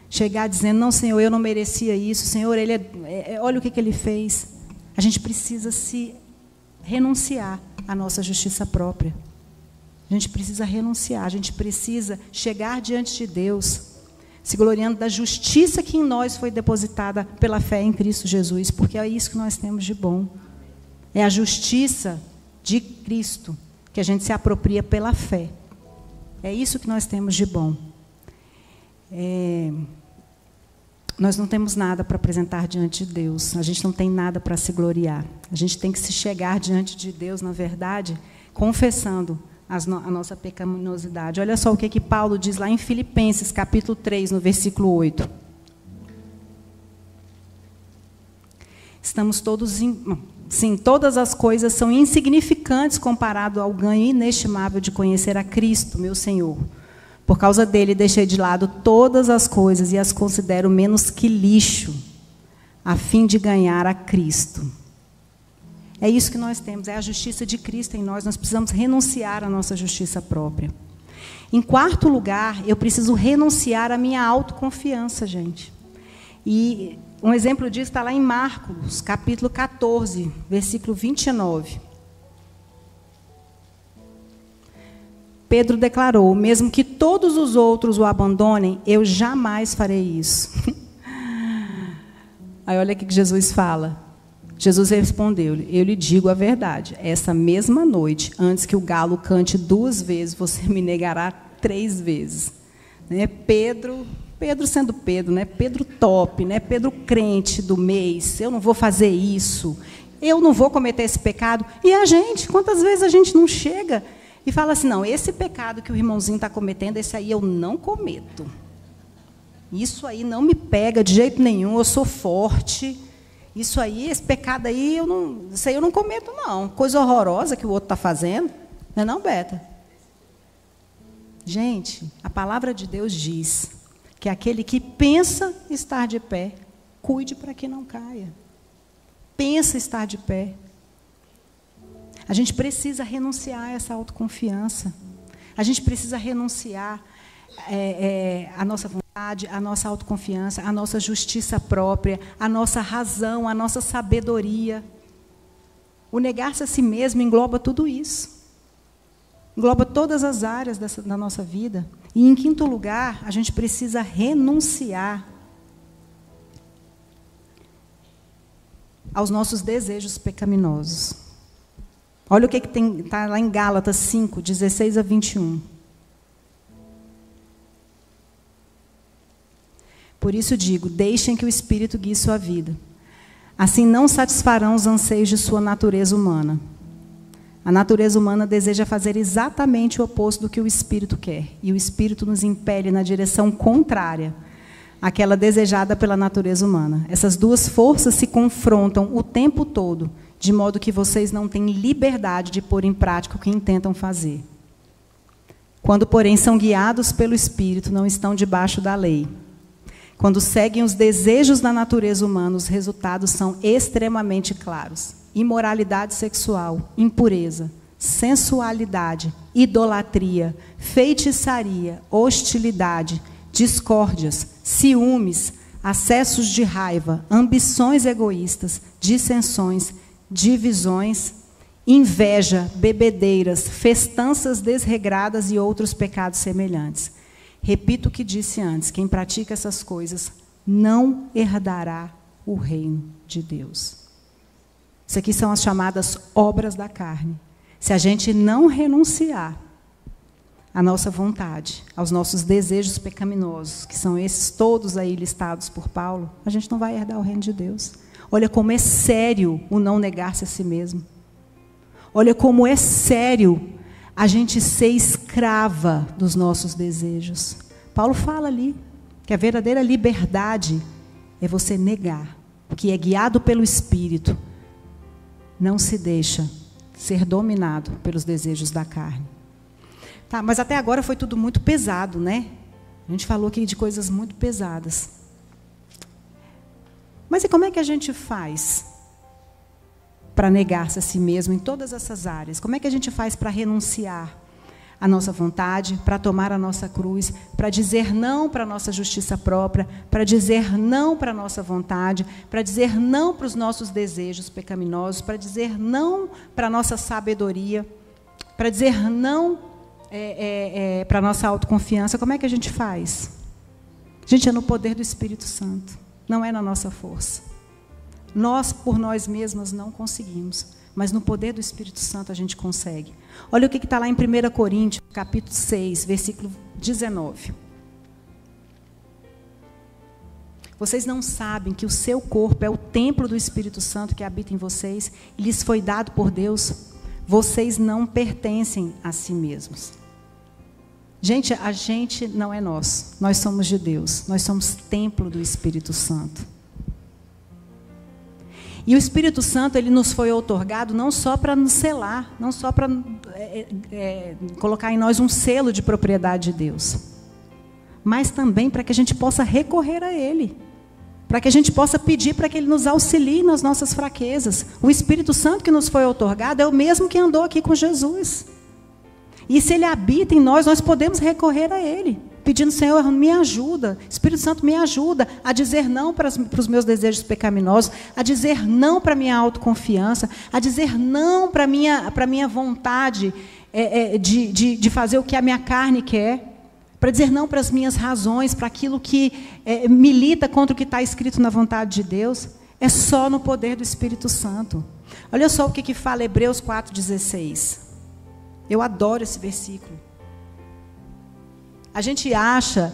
Chegar dizendo, não, Senhor, eu não merecia isso. Senhor, olha o que ele fez. A gente precisa se renunciar à nossa justiça própria. A gente precisa renunciar, a gente precisa chegar diante de Deus, se gloriando da justiça que em nós foi depositada pela fé em Cristo Jesus, porque é isso que nós temos de bom. É a justiça de Cristo que a gente se apropria pela fé. É isso que nós temos de bom. Nós não temos nada para apresentar diante de Deus. A gente não tem nada para se gloriar. A gente tem que se chegar diante de Deus, na verdade, confessando a nossa pecaminosidade. Olha só o que Paulo diz lá em Filipenses, capítulo 3, no versículo 8. Estamos todos... Sim, todas as coisas são insignificantes comparado ao ganho inestimável de conhecer a Cristo, meu Senhor. Por causa dele, deixei de lado todas as coisas e as considero menos que lixo, a fim de ganhar a Cristo. É isso que nós temos, é a justiça de Cristo em nós. Nós precisamos renunciar à nossa justiça própria. Em quarto lugar, eu preciso renunciar à minha autoconfiança, gente. E um exemplo disso está lá em Marcos, capítulo 14, versículo 29. Pedro declarou, mesmo que todos os outros o abandonem, eu jamais farei isso. Aí olha o que Jesus fala. Jesus respondeu, eu lhe digo a verdade, essa mesma noite, antes que o galo cante 2 vezes, você me negará 3 vezes. Né? Pedro sendo Pedro, né? Pedro top, né? Pedro crente do mês, eu não vou fazer isso, eu não vou cometer esse pecado. E a gente, quantas vezes a gente não chega e fala assim, não, esse pecado que o irmãozinho está cometendo, esse aí eu não cometo. Isso aí não me pega de jeito nenhum, eu sou forte. Isso aí, esse pecado aí, isso aí eu não cometo, não. Coisa horrorosa que o outro está fazendo. Não é não, Beta? Gente, a palavra de Deus diz que aquele que pensa estar de pé, cuide para que não caia. Pensa estar de pé. A gente precisa renunciar a essa autoconfiança. A gente precisa renunciar à nossa vontade. a nossa autoconfiança, a nossa justiça própria, a nossa razão, a nossa sabedoria. O negar-se a si mesmo engloba tudo isso. Engloba todas as áreas da nossa vida. E, em quinto lugar, a gente precisa renunciar aos nossos desejos pecaminosos. Olha o que está lá em Gálatas 5, 16 a 21. Por isso digo, deixem que o Espírito guie sua vida. Assim não satisfarão os anseios de sua natureza humana. A natureza humana deseja fazer exatamente o oposto do que o Espírito quer. E o Espírito nos impele na direção contrária àquela desejada pela natureza humana. Essas duas forças se confrontam o tempo todo, de modo que vocês não têm liberdade de pôr em prática o que intentam fazer. Quando, porém, são guiados pelo Espírito, não estão debaixo da lei. Quando seguem os desejos da natureza humana, os resultados são extremamente claros. Imoralidade sexual, impureza, sensualidade, idolatria, feitiçaria, hostilidade, discórdias, ciúmes, acessos de raiva, ambições egoístas, dissensões, divisões, inveja, bebedeiras, festanças desregradas e outros pecados semelhantes. Repito o que disse antes, quem pratica essas coisas não herdará o reino de Deus. Isso aqui são as chamadas obras da carne. Se a gente não renunciar à nossa vontade, aos nossos desejos pecaminosos, que são esses todos aí listados por Paulo, a gente não vai herdar o reino de Deus. Olha como é sério o não negar-se a si mesmo. Olha como é sério a gente ser escrava dos nossos desejos. Paulo fala ali que a verdadeira liberdade é você negar, que é guiado pelo Espírito, não se deixa ser dominado pelos desejos da carne. Tá, mas até agora foi tudo muito pesado, né? A gente falou aqui de coisas muito pesadas. Mas e como é que a gente faz para negar-se a si mesmo em todas essas áreas? Como é que a gente faz para renunciar à nossa vontade, para tomar a nossa cruz, para dizer não para a nossa justiça própria, para dizer não para a nossa vontade, para dizer não para os nossos desejos pecaminosos, para dizer não para a nossa sabedoria, para dizer não para a nossa autoconfiança? Como é que a gente faz? Gente, é no poder do Espírito Santo, não é na nossa força. Nós, por nós mesmas, não conseguimos, mas no poder do Espírito Santo a gente consegue. Olha o que está lá em 1 Coríntios, capítulo 6, versículo 19. Vocês não sabem que o seu corpo é o templo do Espírito Santo que habita em vocês e lhes foi dado por Deus? Vocês não pertencem a si mesmos. Gente, a gente não é nós somos de Deus, nós somos templo do Espírito Santo. E o Espírito Santo, ele nos foi outorgado não só para nos selar, não só para colocar em nós um selo de propriedade de Deus, mas também para que a gente possa recorrer a Ele, para que a gente possa pedir para que Ele nos auxilie nas nossas fraquezas. O Espírito Santo que nos foi outorgado é o mesmo que andou aqui com Jesus. E se Ele habita em nós, nós podemos recorrer a Ele, pedindo: Senhor, me ajuda, Espírito Santo, me ajuda a dizer não para os meus desejos pecaminosos, a dizer não para a minha autoconfiança, a dizer não para a minha vontade de fazer o que a minha carne quer, para dizer não para as minhas razões, para aquilo que milita contra o que está escrito na vontade de Deus. É só no poder do Espírito Santo. Olha só o que fala Hebreus 4,16. Eu adoro esse versículo. A gente acha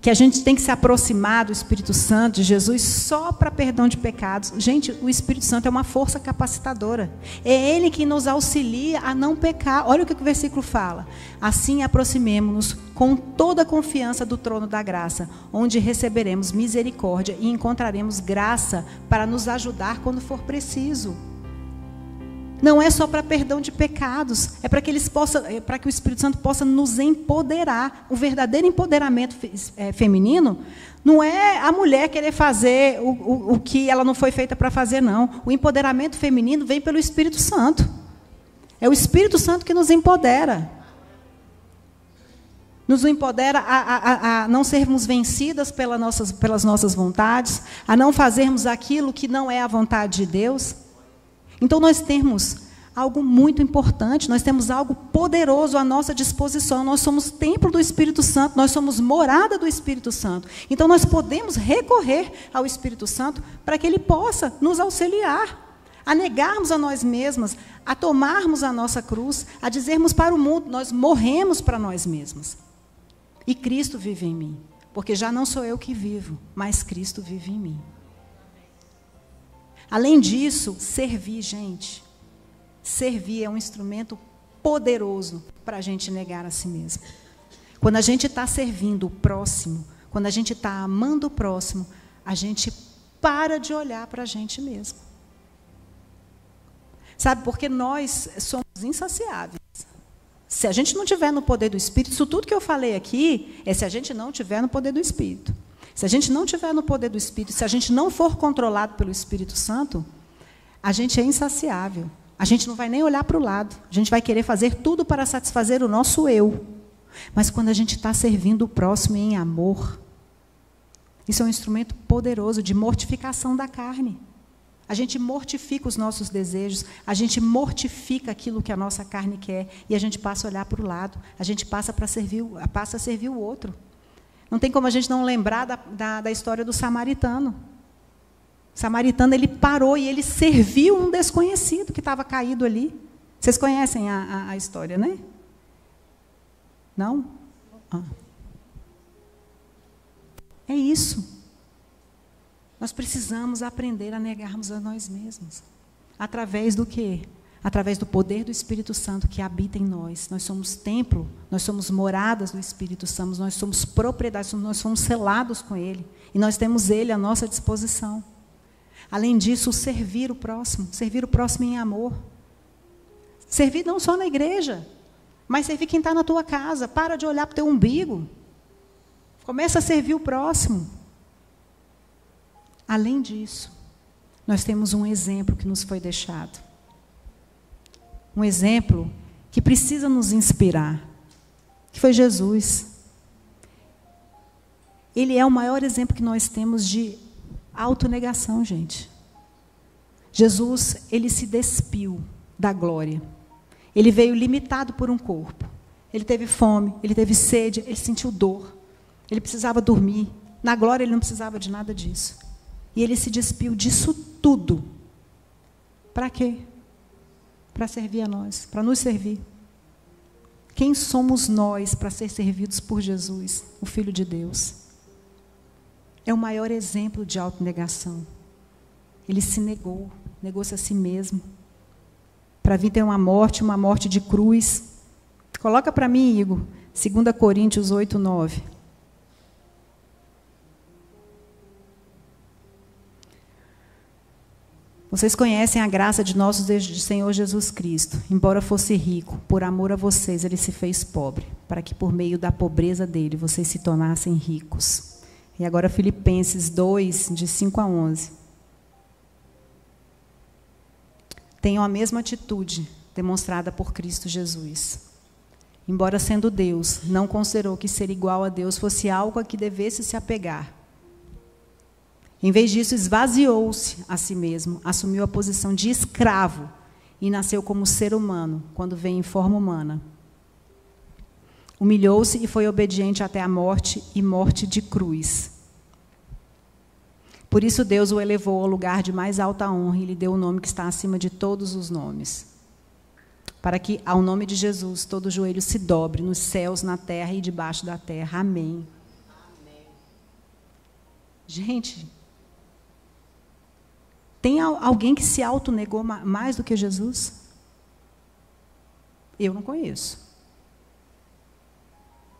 que a gente tem que se aproximar do Espírito Santo, de Jesus, só para perdão de pecados. Gente, o Espírito Santo é uma força capacitadora. É Ele que nos auxilia a não pecar. Olha o que o versículo fala. Assim aproximemo-nos com toda a confiança do trono da graça, onde receberemos misericórdia e encontraremos graça para nos ajudar quando for preciso. Não é só para perdão de pecados, é para que o Espírito Santo possa nos empoderar. O verdadeiro empoderamento feminino não é a mulher querer fazer o que ela não foi feita para fazer, não. O empoderamento feminino vem pelo Espírito Santo. É o Espírito Santo que nos empodera. nos empodera a não sermos vencidas pelas nossas vontades, a não fazermos aquilo que não é a vontade de Deus. Então, nós temos algo muito importante, nós temos algo poderoso à nossa disposição. Nós somos templo do Espírito Santo, nós somos morada do Espírito Santo. Então, nós podemos recorrer ao Espírito Santo para que Ele possa nos auxiliar a negarmos a nós mesmas, a tomarmos a nossa cruz, a dizermos para o mundo, nós morremos para nós mesmas. E Cristo vive em mim, porque já não sou eu que vivo, mas Cristo vive em mim. Além disso, servir, gente. Servir é um instrumento poderoso para a gente negar a si mesmo. Quando a gente está servindo o próximo, quando a gente está amando o próximo, a gente para de olhar para a gente mesmo. Sabe, porque nós somos insaciáveis. Se a gente não tiver no poder do Espírito, isso tudo que eu falei aqui é se a gente não tiver no poder do Espírito. Se a gente não tiver no poder do Espírito, se a gente não for controlado pelo Espírito Santo, a gente é insaciável. A gente não vai nem olhar para o lado. A gente vai querer fazer tudo para satisfazer o nosso eu. Mas quando a gente está servindo o próximo em amor, isso é um instrumento poderoso de mortificação da carne. A gente mortifica os nossos desejos, a gente mortifica aquilo que a nossa carne quer e a gente passa a olhar para o lado, a gente passa a servir o outro. Não tem como a gente não lembrar da história do samaritano. O samaritano, ele parou e ele serviu um desconhecido que estava caído ali. Vocês conhecem a história, né? Não? Ah. É isso. Nós precisamos aprender a negarmos a nós mesmos. Através do quê? Através do poder do Espírito Santo que habita em nós. Nós somos templo, nós somos moradas do Espírito Santo, nós somos propriedade, nós somos selados com Ele. E nós temos Ele à nossa disposição. Além disso, servir o próximo em amor. Servir não só na igreja, mas servir quem está na tua casa. Para de olhar para o teu umbigo. Começa a servir o próximo. Além disso, nós temos um exemplo que nos foi deixado. Um exemplo que precisa nos inspirar, que foi Jesus. Ele é o maior exemplo que nós temos de autonegação, gente. Jesus, ele se despiu da glória. Ele veio limitado por um corpo. Ele teve fome, ele teve sede, ele sentiu dor. Ele precisava dormir. Na glória ele não precisava de nada disso. E ele se despiu disso tudo. Para quê? Para servir a nós, para nos servir. Quem somos nós para ser servidos por Jesus, o Filho de Deus? É o maior exemplo de autonegação. Ele se negou, negou-se a si mesmo. Para vir ter uma morte de cruz. Coloca para mim, Igor, 2 Coríntios 8, 9. Vocês conhecem a graça de nosso Senhor Jesus Cristo. Embora fosse rico, por amor a vocês, Ele se fez pobre, para que por meio da pobreza dele, vocês se tornassem ricos. E agora Filipenses 2, de 5 a 11. Tenham a mesma atitude demonstrada por Cristo Jesus. Embora sendo Deus, não considerou que ser igual a Deus fosse algo a que devesse se apegar. Em vez disso, esvaziou-se a si mesmo, assumiu a posição de escravo e nasceu como ser humano, quando veio em forma humana. Humilhou-se e foi obediente até a morte e morte de cruz. Por isso Deus o elevou ao lugar de mais alta honra e lhe deu o nome que está acima de todos os nomes. Para que ao nome de Jesus todo joelho se dobre nos céus, na terra e debaixo da terra. Amém. Amém. Gente, tem alguém que se autonegou mais do que Jesus? Eu não conheço.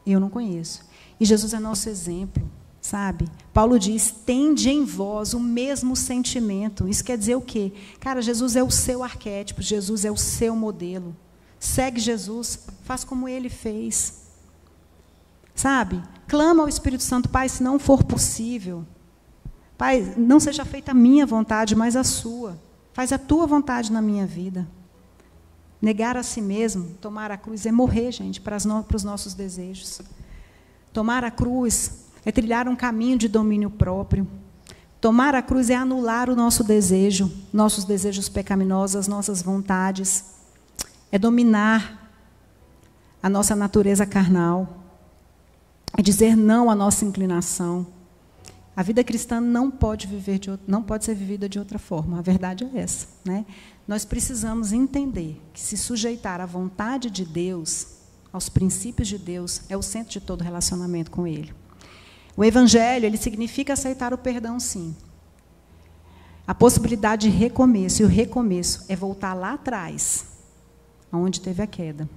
Eu não conheço. E Jesus é nosso exemplo, sabe? Paulo diz, tende em vós o mesmo sentimento. Isso quer dizer o quê? Cara, Jesus é o seu arquétipo, Jesus é o seu modelo. Segue Jesus, faz como Ele fez. Sabe? Clama ao Espírito Santo, Pai, se não for possível. Pai, não seja feita a minha vontade, mas a sua. Faz a tua vontade na minha vida. Negar a si mesmo, tomar a cruz, é morrer, gente, para os nossos desejos. Tomar a cruz é trilhar um caminho de domínio próprio. Tomar a cruz é anular o nosso desejo, nossos desejos pecaminosos, as nossas vontades. É dominar a nossa natureza carnal. É dizer não à nossa inclinação. A vida cristã não pode ser vivida de outra forma. A verdade é essa, né? Nós precisamos entender que se sujeitar à vontade de Deus, aos princípios de Deus, é o centro de todo relacionamento com Ele. O Evangelho, ele significa aceitar o perdão, sim. A possibilidade de recomeço, e o recomeço é voltar lá atrás, onde teve a queda,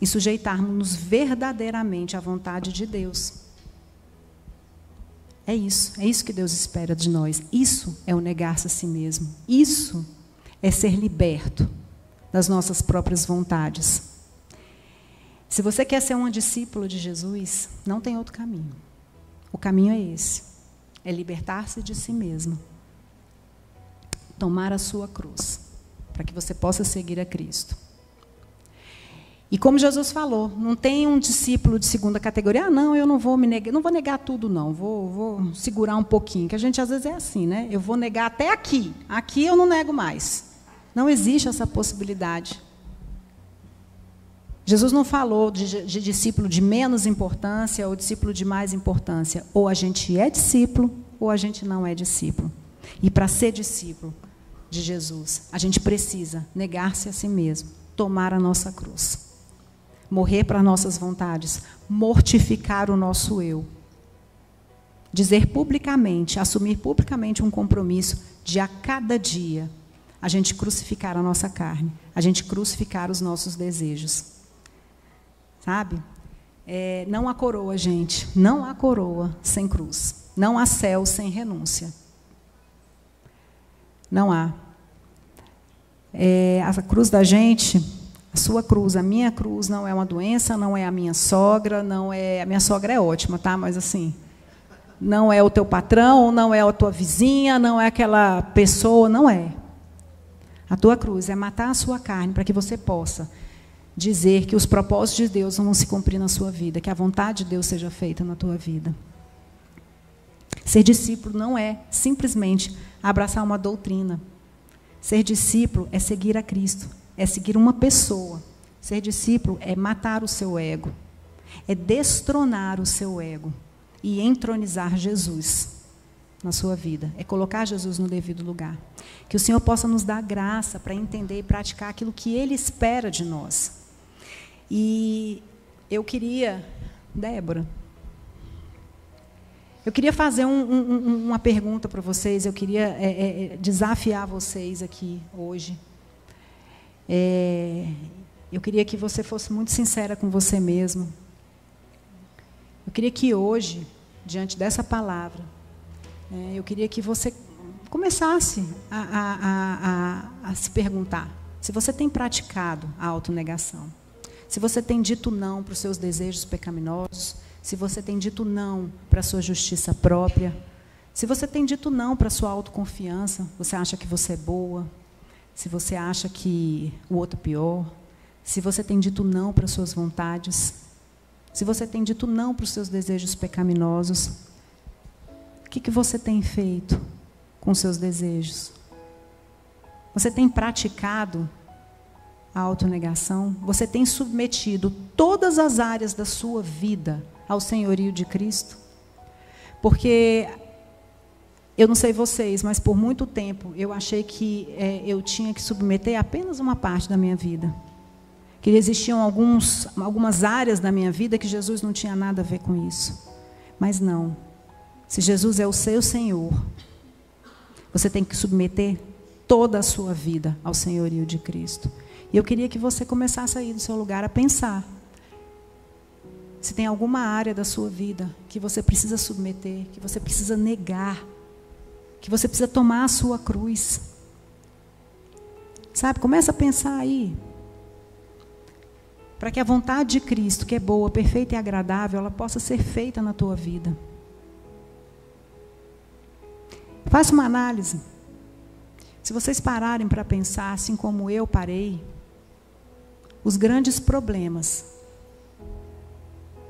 e sujeitarmos-nos verdadeiramente à vontade de Deus. É isso que Deus espera de nós. Isso é o negar-se a si mesmo. Isso é ser liberto das nossas próprias vontades. Se você quer ser um discípulo de Jesus, não tem outro caminho. O caminho é esse. É libertar-se de si mesmo. Tomar a sua cruz, para que você possa seguir a Cristo. E como Jesus falou, não tem um discípulo de segunda categoria. Ah, não, eu não vou me negar, não vou negar tudo, não. Vou segurar um pouquinho, que a gente às vezes é assim, né? Eu vou negar até aqui. Aqui eu não nego mais. Não existe essa possibilidade. Jesus não falou de discípulo de menos importância ou discípulo de mais importância. Ou a gente é discípulo, ou a gente não é discípulo. E para ser discípulo de Jesus, a gente precisa negar-se a si mesmo, tomar a nossa cruz. Morrer para nossas vontades, mortificar o nosso eu. Dizer publicamente, assumir publicamente um compromisso de a cada dia a gente crucificar a nossa carne, a gente crucificar os nossos desejos. Sabe? Não há coroa, gente, não há coroa sem cruz. Não há céu sem renúncia. Não há. A cruz da gente... A sua cruz, a minha cruz não é uma doença, não é a minha sogra, não é... A minha sogra é ótima, tá? Mas assim, não é o teu patrão, não é a tua vizinha, não é aquela pessoa, não é. A tua cruz é matar a sua carne para que você possa dizer que os propósitos de Deus vão se cumprir na sua vida, que a vontade de Deus seja feita na tua vida. Ser discípulo não é simplesmente abraçar uma doutrina. Ser discípulo é seguir a Cristo. É seguir uma pessoa. Ser discípulo é matar o seu ego. É destronar o seu ego. E entronizar Jesus na sua vida. É colocar Jesus no devido lugar. Que o Senhor possa nos dar graça para entender e praticar aquilo que Ele espera de nós. E eu queria... Débora, eu queria fazer uma pergunta para vocês. Eu queria desafiar vocês aqui hoje. Eu queria que você fosse muito sincera com você mesmo. Eu queria que hoje, diante dessa palavra, eu queria que você começasse a se perguntar se você tem praticado a autonegação, se você tem dito não para os seus desejos pecaminosos, se você tem dito não para a sua justiça própria, se você tem dito não para a sua autoconfiança, você acha que você é boa, se você acha que o outro é pior, se você tem dito não para as suas vontades, se você tem dito não para os seus desejos pecaminosos, o que você tem feito com os seus desejos? Você tem praticado a autonegação? Você tem submetido todas as áreas da sua vida ao senhorio de Cristo? Porque... eu não sei vocês, mas por muito tempo eu achei que eu tinha que submeter apenas uma parte da minha vida. Que existiam algumas áreas da minha vida que Jesus não tinha nada a ver com isso. Mas não. Se Jesus é o seu Senhor, você tem que submeter toda a sua vida ao senhorio de Cristo. E eu queria que você começasse a ir do seu lugar a pensar. Se tem alguma área da sua vida que você precisa submeter, que você precisa negar, que você precisa tomar a sua cruz. Sabe, começa a pensar aí. Para que a vontade de Cristo, que é boa, perfeita e agradável, ela possa ser feita na tua vida. Faça uma análise. Se vocês pararem para pensar, assim como eu parei, os grandes problemas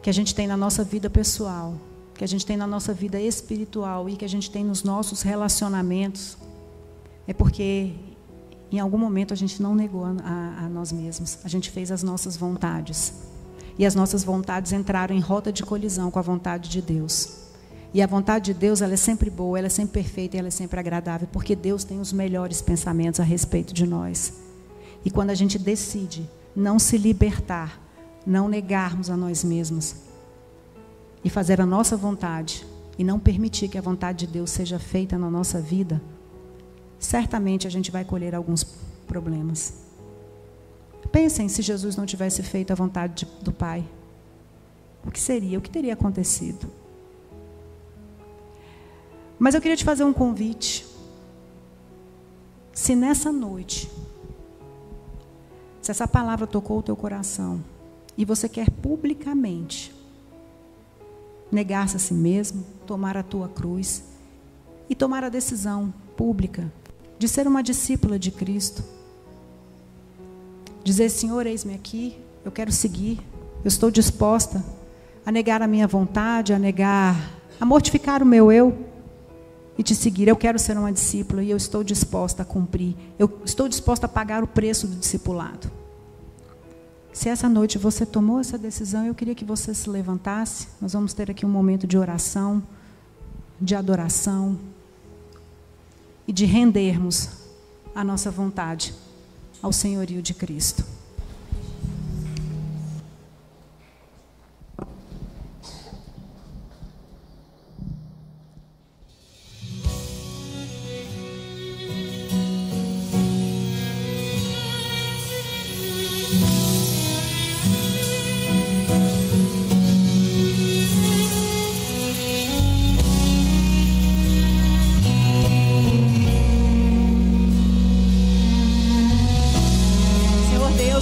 que a gente tem na nossa vida pessoal, que a gente tem na nossa vida espiritual e que a gente tem nos nossos relacionamentos, é porque em algum momento a gente não negou a nós mesmos, a gente fez as nossas vontades. E as nossas vontades entraram em rota de colisão com a vontade de Deus. E a vontade de Deus, ela é sempre boa, ela é sempre perfeita e ela é sempre agradável, porque Deus tem os melhores pensamentos a respeito de nós. E quando a gente decide não se libertar, não negarmos a nós mesmos e fazer a nossa vontade e não permitir que a vontade de Deus seja feita na nossa vida, certamente a gente vai colher alguns problemas. Pensem se Jesus não tivesse feito a vontade do Pai. O que seria? O que teria acontecido? Mas eu queria te fazer um convite. Se nessa noite, se essa palavra tocou o teu coração e você quer publicamente negar-se a si mesmo, tomar a tua cruz e tomar a decisão pública de ser uma discípula de Cristo, dizer: Senhor, eis-me aqui, eu quero seguir, eu estou disposta a negar a minha vontade, a mortificar o meu eu e te seguir. Eu quero ser uma discípula e eu estou disposta a cumprir, eu estou disposta a pagar o preço do discipulado. Se essa noite você tomou essa decisão, eu queria que você se levantasse. Nós vamos ter aqui um momento de oração, de adoração e de rendermos a nossa vontade ao senhorio de Cristo.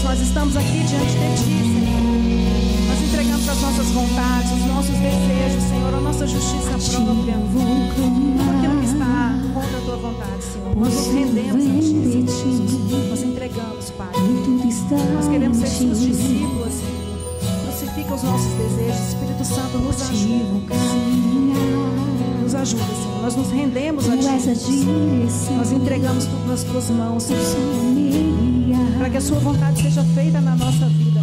Nós estamos aqui diante de Ti, Senhor. Nós entregamos as nossas vontades, os nossos desejos, Senhor, a nossa justiça própria, aquilo que está contra a Tua vontade, Senhor. Nós nos rendemos a Ti, Senhor. Nós entregamos, Pai. Nós queremos ser Teus discípulos, Senhor. Crucifica os nossos desejos. Espírito Santo, nos ajuda. Nos ajuda, Senhor. Nós nos rendemos a Ti. Nós entregamos tudo nas Tuas mãos, Senhor, para que a Sua vontade seja feita na nossa vida.